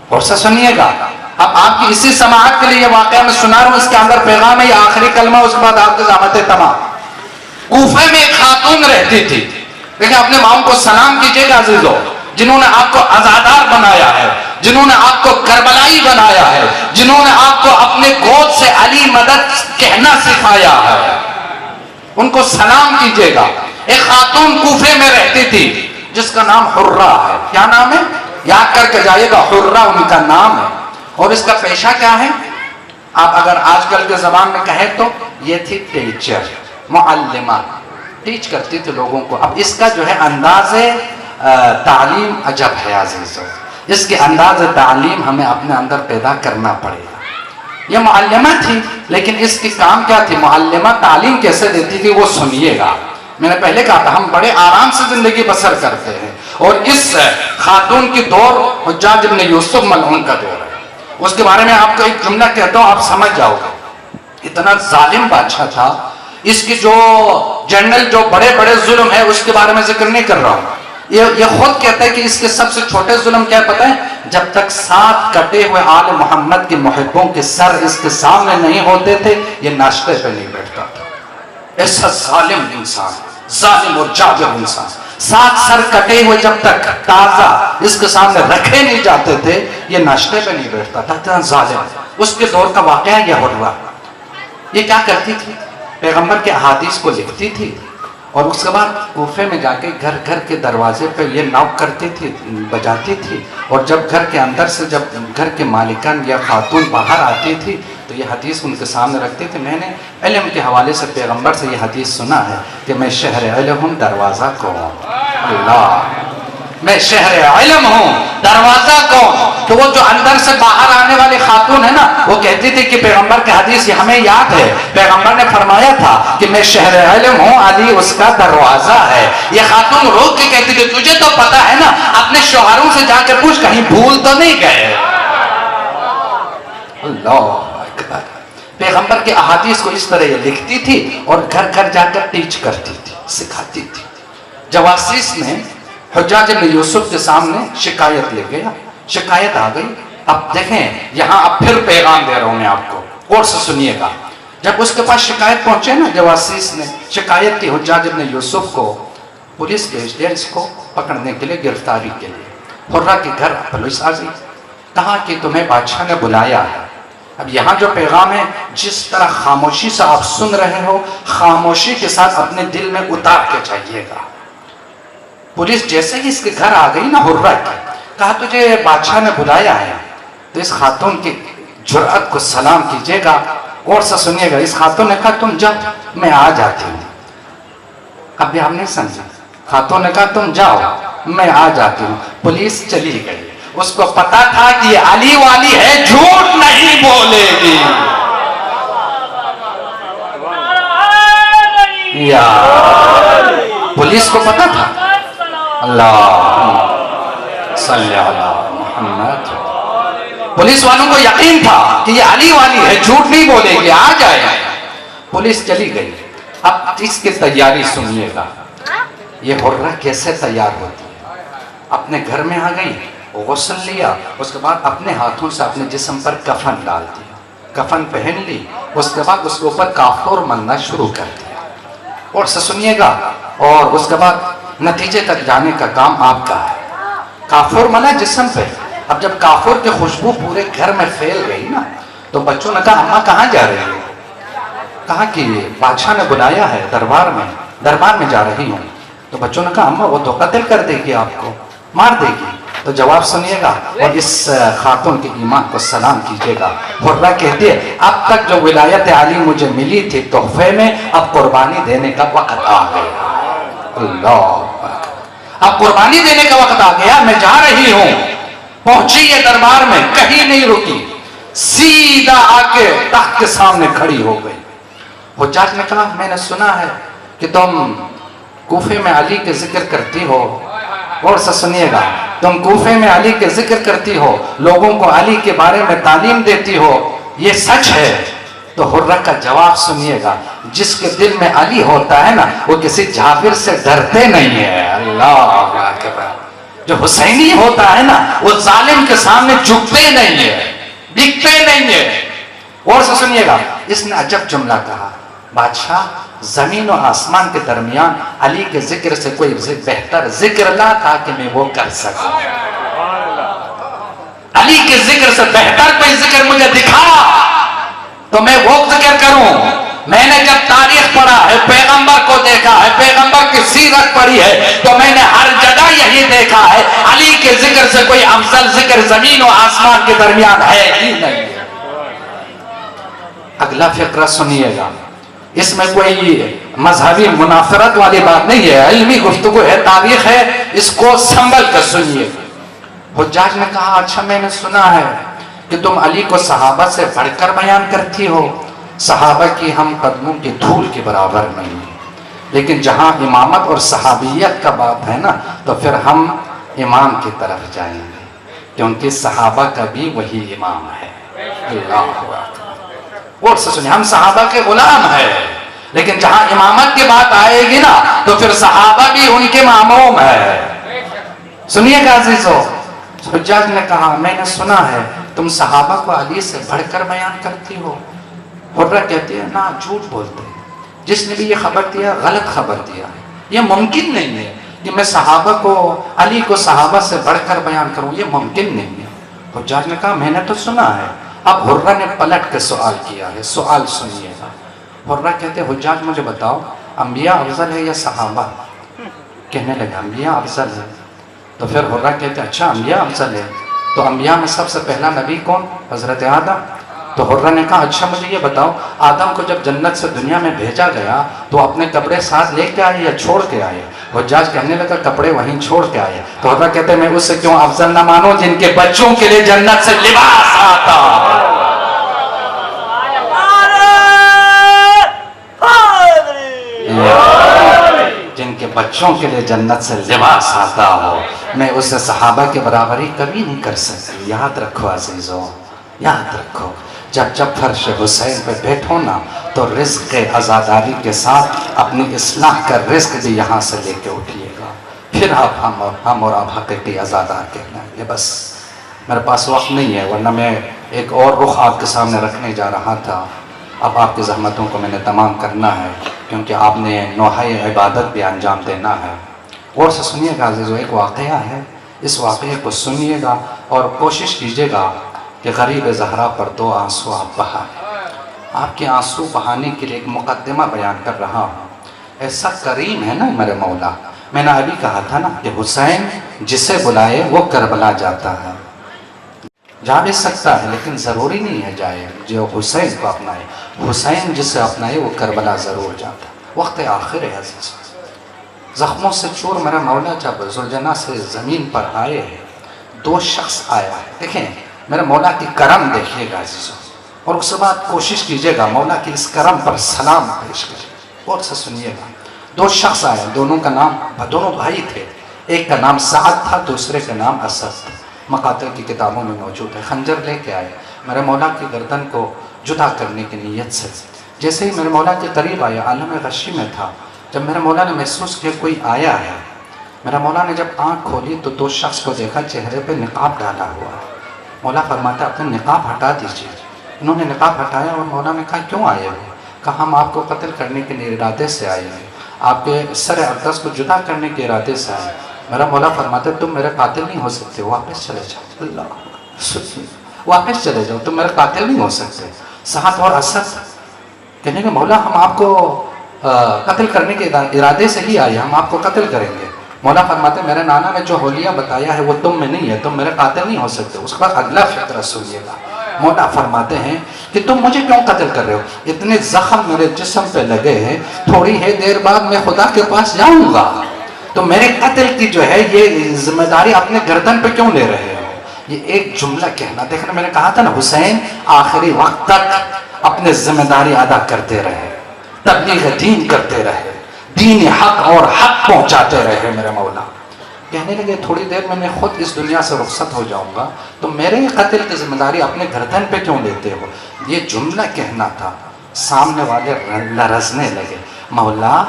اور سے سنیے گا اب آپ کی اسی سماعت کے لیے یہ واقعہ میں سنا رہا ہوں. اس کے اندر پیغام ہے, یہ آخری کلمہ, اس کے بعد آپ کی زحمتیں تمام. کوفے میں ایک خاتون رہتی تھی. دیکھیں اپنے ماؤں کو سلام کیجئے گا عزیزو, جنہوں نے آپ کو عزادار بنایا ہے, جنہوں نے آپ کو کربلائی بنایا ہے, جنہوں نے آپ کو اپنے گود سے علی مدد کہنا سکھایا ہے, ان کو سلام کیجئے گا. ایک خاتون کوفے میں رہتی تھی جس کا نام حرہ ہے. کیا نام ہے؟ یاد کر کے جائیے گا, حرہ ان کا نام ہے. اور اس کا پیشہ کیا ہے؟ آپ اگر آج کل کے زبان میں کہیں تو یہ تھی ٹیچر، معلمہ، ٹیچ کرتی تھی لوگوں کو۔ اب اس کا جو ہے انداز تعلیم عجب ہے عزیزو، اس کے انداز تعلیم ہمیں اپنے اندر پیدا کرنا پڑے گا۔ یہ معلمہ تھی، لیکن اس کی کام کیا تھی؟ معلمہ تعلیم کیسے دیتی تھی وہ سنیے گا۔ میں نے پہلے کہا تھا ہم بڑے آرام سے زندگی بسر کرتے ہیں، اور اس خاتون کی دور حجاج ابن یوسف ملعون کا دور ہے۔ اس کے بارے میں آپ کو ایک جملہ کہتا ہوں، آپ سمجھ جاؤ گے۔ اتنا ظالم بادشاہ تھا، اس کی جو جنرل جو بڑے بڑے ظلم ہے اس کے بارے میں ذکر نہیں کر رہا ہوں، یہ خود کہتا ہے کہ اس کے سب سے چھوٹے ظلم کیا پتہ ہے؟ جب تک 7 کٹے ہوئے آل محمد کے محبوں کے سر اس کے سامنے نہیں ہوتے تھے یہ ناشتے پہ نہیں بیٹھتا تھا۔ ایسا ظالم انسان، ظالم اور جابر انسان، 7 سر کٹے ہوئے جب تک تازہ اس کے سامنے رکھے نہیں جاتے تھے یہ ناشتے پہ نہیں بیٹھتا تھا، اتنا ظالم۔ اس کے دور کا واقعہ یہ ہررہ، یہ کیا کرتی تھی؟ پیغمبر کے احادیث کو لکھتی تھی، اور اس کے بعد کوفے میں جا کے گھر گھر کے دروازے پہ یہ نوک کرتی تھی، بجاتی تھی، اور جب گھر کے اندر سے جب گھر کے مالکان یا خاتون باہر آتی تھی تو یہ حدیث ان کے سامنے رکھتی تھی۔ میں نے علم کے حوالے سے پیغمبر سے یہ حدیث سنا ہے کہ میں شہر علم ہوں، دروازہ کون؟ اللہ، میں شہر علم ہوں، دروازہ کون؟ تو وہ جو اندر سے باہر آنے والی خاتون ہے نا، وہ کہتی تھی کہ پیغمبر کی حدیث یہ ہمیں یاد ہے، پیغمبر نے فرمایا تھا کہ میں شہر علم ہوں، علی اس کا دروازہ ہے۔ یہ خاتون روک کے کہتی تھی تجھے تو پتا ہے نا، اپنے شوہروں سے جا کے پوچھ کہیں بھول تو نہیں گئے۔ اللہ اکبر، پیغمبر کے احادیث کو اس طرح یہ لکھتی تھی اور گھر گھر جا کر ٹیچ کرتی تھی، سکھاتی تھی۔ جواسیس نے حجاج بن یوسف کے سامنے شکایت لے گیا، شکایت آ گئی۔ اب دیکھیں یہاں اب پھر پیغام دے رہا ہوں میں آپ کو، غور سے سنیے گا۔ جب اس کے پاس شکایت پہنچے نا، جواسیس نے شکایت کی حجاج بن یوسف کو، پولیس بھیج دیا اس کو پکڑنے کے لیے، گرفتاری کے لیے۔ ہررہ کے گھر پولیس آ گئی، کہا کہ تمہیں بادشاہ نے بلایا ہے۔ اب یہاں جو پیغام ہے، جس طرح خاموشی سے آپ سن رہے ہو، خاموشی کے ساتھ اپنے دل میں اتار کے جائیے گا۔ پولیس جیسے ہی اس کے گھر آ گئی نا ہررہ کی، کہا تجھے بادشاہ نے بلایا ہے، تو اس خاتون کی جرأت کو سلام کیجیے گا، اور سے سنیے گا۔ اس خاتون نے کہا تم جاؤ، میں آ جاتی ہوں۔ اب بھی آپ نہیں سمجھا، خاتون نے کہا تم جاؤ، میں آ جاتی ہوں۔ پولیس چلی گئی، اس کو پتا تھا کہ یہ علی والی ہے، جھوٹ نہیں بولے گی۔ یا پولیس کو پتا تھا، اللہ صلی علی محمد، پولیس والوں کو یقین تھا کہ یہ علی والی ہے، جھوٹ نہیں بولے گی، آ جائے۔ پولیس چلی گئی۔ اب اس کی تیاری سنیے گا، یہ ہررہ کیسے تیار ہوتی ہے۔ اپنے گھر میں آ گئی، غسل لیا، اس کے بعد اپنے ہاتھوں سے اپنے جسم پر کفن ڈال دیا، کفن پہن لی، اس کے بعد اس کے اوپر کافور ملنا شروع کر دیا۔ اور سے سنیے گا، اور اس کے بعد نتیجے تک جانے کا کام آپ کا ہے۔ کافور ملا جسم پہ۔ اب جب کافور کی خوشبو پورے گھر میں پھیل گئی نا، تو بچوں نے کہا اماں کہاں جا رہی ہو؟ کہا کہ بادشاہ نے بلایا ہے دربار میں جا رہی ہوں۔ تو بچوں نے کہا اماں وہ تو قتل کر دے گی، آپ کو مار دے گی۔ تو جواب سنیے گا اور اس خاتون کے ایمان کو سلام کیجیے گا۔ ہررہ کہتی ہے اب تک جو ولایت علی مجھے ملی تھی تحفے میں، اب قربانی دینے کا وقت آ گیا۔ اللہ، اب قربانی دینے کا وقت آ گیا، میں جا رہی ہوں۔ پہنچی یہ دربار میں، کہیں نہیں رکی، سیدھا آ کے تخت کے سامنے کھڑی ہو گئی۔ حجاج نے کہا میں نے سنا ہے کہ تم کوفے میں علی کے ذکر کرتی ہو، اور سے سنیے گا، تم کوفے میں علی کے ذکر کرتی ہو، لوگوں کو علی کے بارے میں تعلیم دیتی ہو، یہ سچ ہے؟ تو ہررہ کا جواب سنیے گا، جس کے دل میں علی ہوتا ہے نا، وہ کسی جابر سے ڈرتے نہیں ہے۔ اللہ اکبر، جو حسینی ہوتا ہے نا، وہ ظالم کے سامنے جھکتے نہیں ہے، بکتے نہیں ہے۔ اور سے سنیے گا، اس نے عجب جملہ کہا، بادشاہ زمین و آسمان کے درمیان علی کے ذکر سے کوئی بہتر ذکر نہ تھا کہ میں وہ کر سکوں۔ علی کے ذکر سے بہتر کوئی ذکر مجھے دکھا تو میں وہ ذکر کروں۔ میں نے جب تاریخ پڑھا ہے، پیغمبر کو دیکھا ہے، پیغمبر کی سیرت پڑھی ہے، تو میں نے ہر جگہ یہی دیکھا ہے، علی کے ذکر سے کوئی افضل ذکر زمین و آسمان کے درمیان ہے ہی نہیں۔ اگلا فقرہ سنیے گا، اس میں کوئی مذہبی منافرت والی بات نہیں ہے، علمی گفتگو ہے، تاریخ ہے، اس کو سنبھل کر سنیے۔ حجاج نے کہا اچھا میں نے سنا ہے کہ تم علی کو صحابہ سے بڑھ کر بیان کرتی ہو، صحابہ کی ہم قدموں کی دھول کے برابر نہیں، لیکن جہاں امامت اور صحابیت کا بات ہے نا تو پھر ہم امام کی طرف جائیں گے، کیونکہ صحابہ کا بھی وہی امام ہے۔ اللہ اکبر، اور سے سنیں، ہم صحابہ کے غلام ہیں، لیکن جہاں امامت کی بات آئے گی نا تو پھر صحابہ بھی ان کے ماموم ہے۔ سنیے گا عزیزو، حجاج نے کہا میں نے سنا ہے تم صحابہ کو علی سے بڑھ کر بیان کرتی ہو۔ حرہ کہتی ہے نا، جھوٹ بولتے ہیں، جس نے بھی یہ خبر دیا غلط خبر دیا، یہ ممکن نہیں ہے کہ میں صحابہ کو، علی کو صحابہ سے بڑھ کر بیان کروں، یہ ممکن نہیں ہے۔ حجاج نے کہا میں نے تو سنا ہے۔ اب حرہ نے پلٹ کے سوال کیا ہے، سوال سنیے گا۔ حرہ کہتے ہیں حجاج مجھے بتاؤ انبیاء افضل ہے یا صحابہ؟ کہنے لگا انبیاء افضل ہے۔ تو پھر حرہ کہتے ہیں اچھا انبیاء افضل ہے، تو انبیاء میں سب سے پہلا نبی کون؟ حضرت آدم۔ تو حرہ نے کہا اچھا مجھے یہ بتاؤ آدم کو جب جنت سے دنیا میں بھیجا گیا تو اپنے کپڑے ساتھ لے کے آئے یا چھوڑ کے آئے؟ حجاج کہنے لگا کپڑے وہیں چھوڑ کے آئے۔ تو حرہ کہتے ہیں میں اس سے کیوں افضل نہ مانوں جن کے بچوں کے لیے جنت سے لباس آتا، جن کے بچوں کے لیے جنت سے لباس آتا ہو، میں اسے صحابہ کے برابری کبھی نہیں کر سکتی۔ یاد رکھو عزیزو، یاد رکھو، جب فرش حسین پہ بیٹھو نا تو رزق عزاداری کے ساتھ اپنی اصلاح کا رزق بھی یہاں سے لے کے اٹھیے گا، پھر آپ ہم اور آپ حقیقی عزادار کہلائیں گے۔ بس میرے پاس وقت نہیں ہے، ورنہ میں ایک اور رخ آپ کے سامنے رکھنے جا رہا تھا۔ اب آپ کی زحمتوں کو میں نے تمام کرنا ہے، کیونکہ آپ نے نوحہ عبادت بھی انجام دینا ہے۔ اور سے سنیے گا عزیزو، ایک واقعہ ہے، اس واقعے کو سنیے گا اور کوشش کیجیے گا کہ غریب زہرا پر 2 آنسو آپ بہائیں۔ آپ کے آنسو بہانے کے لیے ایک مقدمہ بیان کر رہا ہوں۔ ایسا کریم ہے نا میرے مولا، میں نے ابھی کہا تھا نا کہ حسین جسے بلائے وہ کربلا جاتا ہے، جا بھی سکتا ہے لیکن ضروری نہیں ہے جائے جو حسین کو اپنائے، حسین جسے اپنائے وہ کربلا ضرور جاتا ہے۔ وقت آخر ہے عزیز، زخموں سے چور میرا مولا جب زلجنا سے زمین پر آئے ہیں، 2 شخص آیا ہے۔ دیکھیں میرے مولا کی کرم دیکھیے گا عزیزوں، اور اس کے بعد کوشش کیجیے گا مولا کی اس کرم پر سلام پیش کریں۔ اور سے سنیے گا، 2 شخص آئے، دونوں کا نام، دونوں بھائی تھے، ایک کا نام سعد تھا، دوسرے کا نام اسد تھا، مقاتل کی کتابوں میں موجود ہے۔ خنجر لے کے آئے، میرے مولا کی گردن کو جدا کرنے کی نیت سے۔ جیسے ہی میرے مولا کے قریب آیا، عالم غشی میں تھا، جب میرے مولا نے محسوس کیا کوئی آیا ہے، میرا مولا نے جب آنکھ کھولی تو 2 شخص کو دیکھا چہرے پہ نقاب ڈالا ہوا ہے۔ مولا فرماتا ہے اپنے نقاب ہٹا دیجیے۔ انہوں نے نقاب ہٹایا اور مولا نے کہا کیوں آئے ہو؟ کہا ہم آپ کو قتل کرنے کے ارادے سے آئے ہیں، آپ کے سر اقدس کو جدا کرنے کے ارادے سے آئے۔ میرا مولا فرماتا ہے تم میرے قاتل نہیں ہو سکتے، واپس چلے جاؤ۔ اللہ، واپس چلے جاؤ، تم میرے قاتل نہیں ہو سکتے۔ سعد اور اسد کہنے کہ مولا ہم آپ کو قتل کرنے کے ارادے سے ہی آئے، ہم آپ کو قتل کریں گے۔ مولا فرماتے ہیں میرے نانا نے جو حلیہ بتایا ہے وہ تم میں نہیں ہے، تم میرے قاتل نہیں ہو سکتے۔ اس کے بعد اگلا فقرہ سنیے گا، مولا فرماتے ہیں کہ تم مجھے کیوں قتل کر رہے ہو؟ اتنے زخم میرے جسم پہ لگے ہیں، تھوڑی ہے دیر بعد میں خدا کے پاس جاؤں گا، تو میرے قتل کی جو ہے یہ ذمہ داری اپنے گردن پہ کیوں لے رہے ہو؟ یہ ایک جملہ کہنا، دیکھنا میں نے کہا تھا نا حسین آخری وقت تک اپنے ذمہ داری ادا کرتے رہے، تبلیغ دین کرتے رہے، دین حق اور حق پہنچاتے رہے میرے مولا۔ کہنے لگے تھوڑی دیر میں خود اس دنیا سے رخصت ہو جاؤں گا، تو میرے قتل کی ذمہ داری اپنے گردن پہ کیوں لیتے ہو؟ یہ جملہ کہنا تھا، سامنے والے لرزنے لگے۔ مولا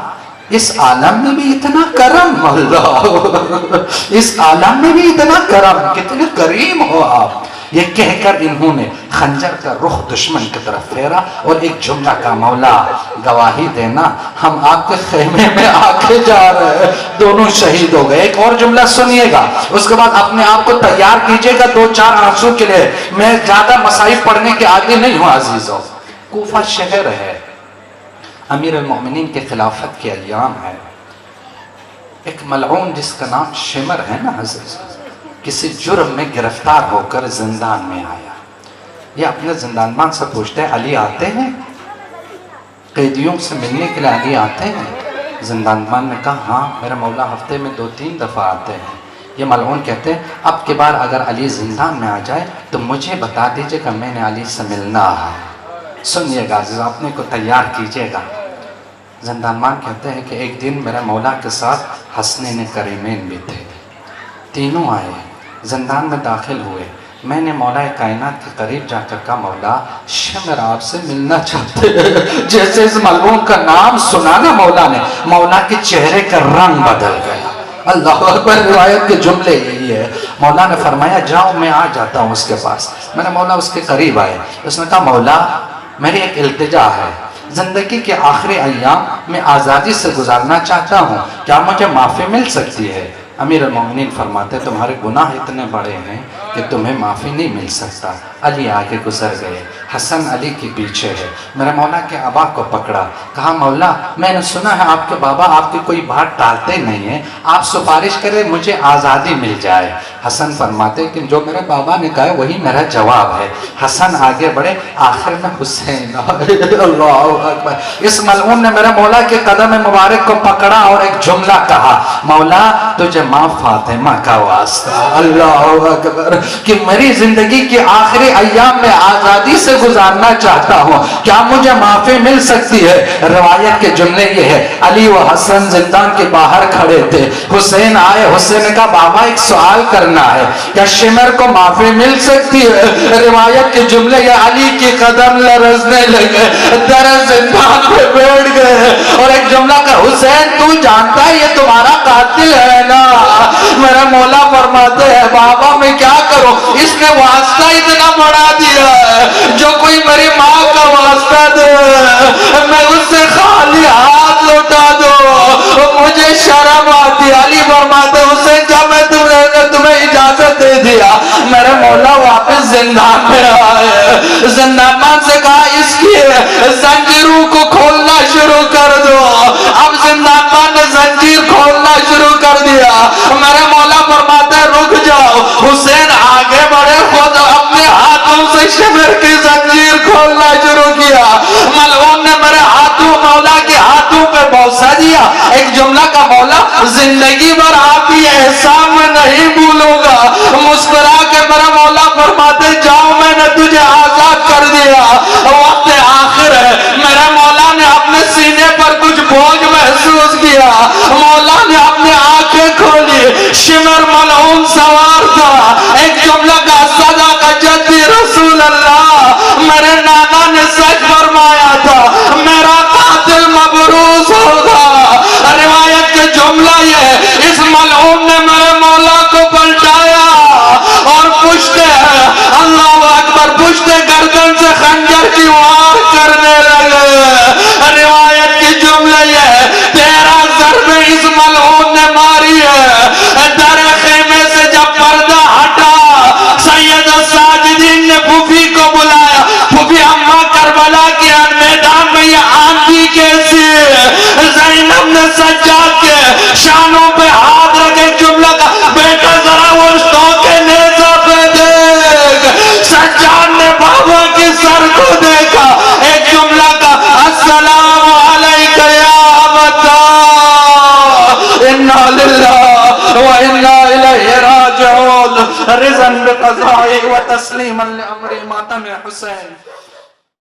اس عالم میں بھی اتنا کرم، مولا اس عالم میں بھی اتنا کرم، کتنے کریم ہو آپ۔ یہ کہہ کر انہوں نے خنجر کا رخ دشمن کی طرف پھیرا اور ایک جملہ کا مولا گواہی دینا ہم آپ کے خیمے میں آ کے جا رہے ہیں۔ دونوں شہید ہو گئے۔ ایک اور جملہ سنیے گا، اس کے بعد اپنے آپ کو تیار کیجئے گا 2-4 آنسو کے لیے۔ میں زیادہ مصائب پڑھنے کے عادی نہیں ہوں عزیزوں۔ کوفہ شہر ہے، امیر المؤمنین کے خلافت کے ایام ہے، ایک ملعون جس کا نام شمر ہے نا حضرت، کسی جرم میں گرفتار ہو کر زندان میں آیا۔ یہ اپنے زندانبان سے پوچھتے ہیں علی آتے ہیں؟ قیدیوں سے ملنے کے لیے علی آتے ہیں؟ زندانبان نے کہا ہاں میرا مولا ہفتے میں 2-3 دفعہ آتے ہیں۔ یہ ملعون کہتے ہیں اب کے بار اگر علی زندان میں آ جائے تو مجھے بتا دیجئے کہ میں نے علی سے ملنا ہے۔ سنیے گا عزیز، اپنے کو تیار کیجئے گا۔ زندانبان کہتے ہیں کہ ایک دن میرے مولا کے ساتھ حسنین کریمین بھی تھے، تینوں آئے زندان میں داخل ہوئے۔ میں نے مولا کائنات کے قریب جا کر کہا مولا شمر آپ سے ملنا چاہتے ہیں۔ جیسے اس ملعون کا نام سنا نا مولا نے، مولا کے چہرے کا رنگ بدل گیا۔ اللہ اکبر، روایت کے جملے یہی ہے۔ مولا نے فرمایا جاؤ میں آ جاتا ہوں اس کے پاس۔ میں نے مولا اس کے قریب آئے، اس نے کہا مولا میری ایک التجا ہے، زندگی کے آخری ایام میں آزادی سے گزارنا چاہتا ہوں، کیا مجھے معافی مل سکتی ہے؟ امیر المومنین فرماتے تمہارے گناہ اتنے بڑے ہیں کہ تمہیں معافی نہیں مل سکتا۔ علی آگے گزر گئے، حسن علی کے پیچھے ہے۔ میرے مولا کے ابا کو پکڑا، کہا مولا میں نے سنا ہے آپ کے بابا آپ کی کوئی بات ٹالتے نہیں ہیں، آپ سفارش کریں مجھے آزادی مل جائے۔ حسن فرماتے کہ جو میرے بابا نے کہا وہی میرا جواب ہے۔ حسن آگے بڑھے، آخر میں حسین اللہ اکبر۔ اس ملعون نے میرے مولا کے قدم مبارک کو پکڑا اور ایک جملہ کہا مولا تجھے ماں فاطمہ کا واسطہ، اللہ اکبر، کہ میری زندگی کی آخری ایام میں آزادی سے گزارنا چاہتا ہوں، کیا مجھے معافی مل سکتی ہے؟ روایت کے جملے یہ ہے علی و حسن زندان کے باہر کھڑے تھے، حسین آئے، حسین نے کہا بابا ایک سوال کرنا ہے، کیا شمر کو معافی مل سکتی ہے؟ روایت کے جملے یہ علی کی قدم لرزنے لگے، در زندان پہ بیٹھ گئے اور ایک جملہ کہا حسین تو جانتا ہے یہ تمہارا قاتل ہے نا؟ میرا مولا فرماتے ہیں بابا میں کیا کروں، اس نے واسطہ اتنا بڑھا دیا ہے، جو کوئی میری ماں کا واسطہ دے میں اس سے خالی ہاتھ لوٹا دو، مجھے شرم آتی۔ علی فرماتے حسین جب میں تمہیں اجازت دے دیا، میرے مولا واپس زندان میں آئے، زندان سے کہا اس کی زنجیروں کو کھولنا شروع کر دو۔ اب زندان نے زنجیر کھولنا شروع کر دیا۔ میرے مولا فرماتے رک جاؤ، حسین آگے بڑھے، خود اپنے ہاتھوں سے شمر کی زنجیر کھولنا شروع کیا۔ ملعون نے میرے ہاتھوں مولا کے ہاتھوں پہ بوسہ دیا، ایک جملہ کا مولا زندگی بھر آپ کی احسان میں نہیں بھولوں گا۔ مسکرا کے میرا مولا فرماتے جاؤ میں نے تجھے آزاد کر دیا، وقت آخر ہے۔ میرے مولا نے اپنے سینے پر کچھ بوجھ محسوس کیا، مولا نے اپنی آنکھیں کھولی، شمر ملعون سوار تھا، ایک جملہ کا صدا کا جدی رسول اللہ، میرے نانا نے سچ فرمایا تھا میرا قاتل مبروز ہوگا۔ روایت کے جملہ یہ اس ملعون نے میرے مولا کو پلٹایا اور پشتے اللہ اکبر پشتے گردن سے خنجر کی وار کرنے لگے۔ روایت کی جملہ یہ 13 ضربیں اس ملعون نے ماری ہے۔ در خیمے سے جب پردہ ہٹا، سید الساجدین نے پھوپھی کو بلایا، پھوپھی اماں کربلا کے میدان میں یہ آندھی کیسی ہے؟ زینب نے سجاد کے شانوں پہ ہاتھ رکھے، جملہ کا بیٹا ذرا وہ رشتوں کے نیزہ پہ دیکھ۔ سجاد نے بابا کے سر کو دیکھا، ایک جملہ کا السلام علیکہ یا ابتا انا للہ و انا الیہ راجعون، رضا بقضاء و تسلیما لامر ماتم حسین۔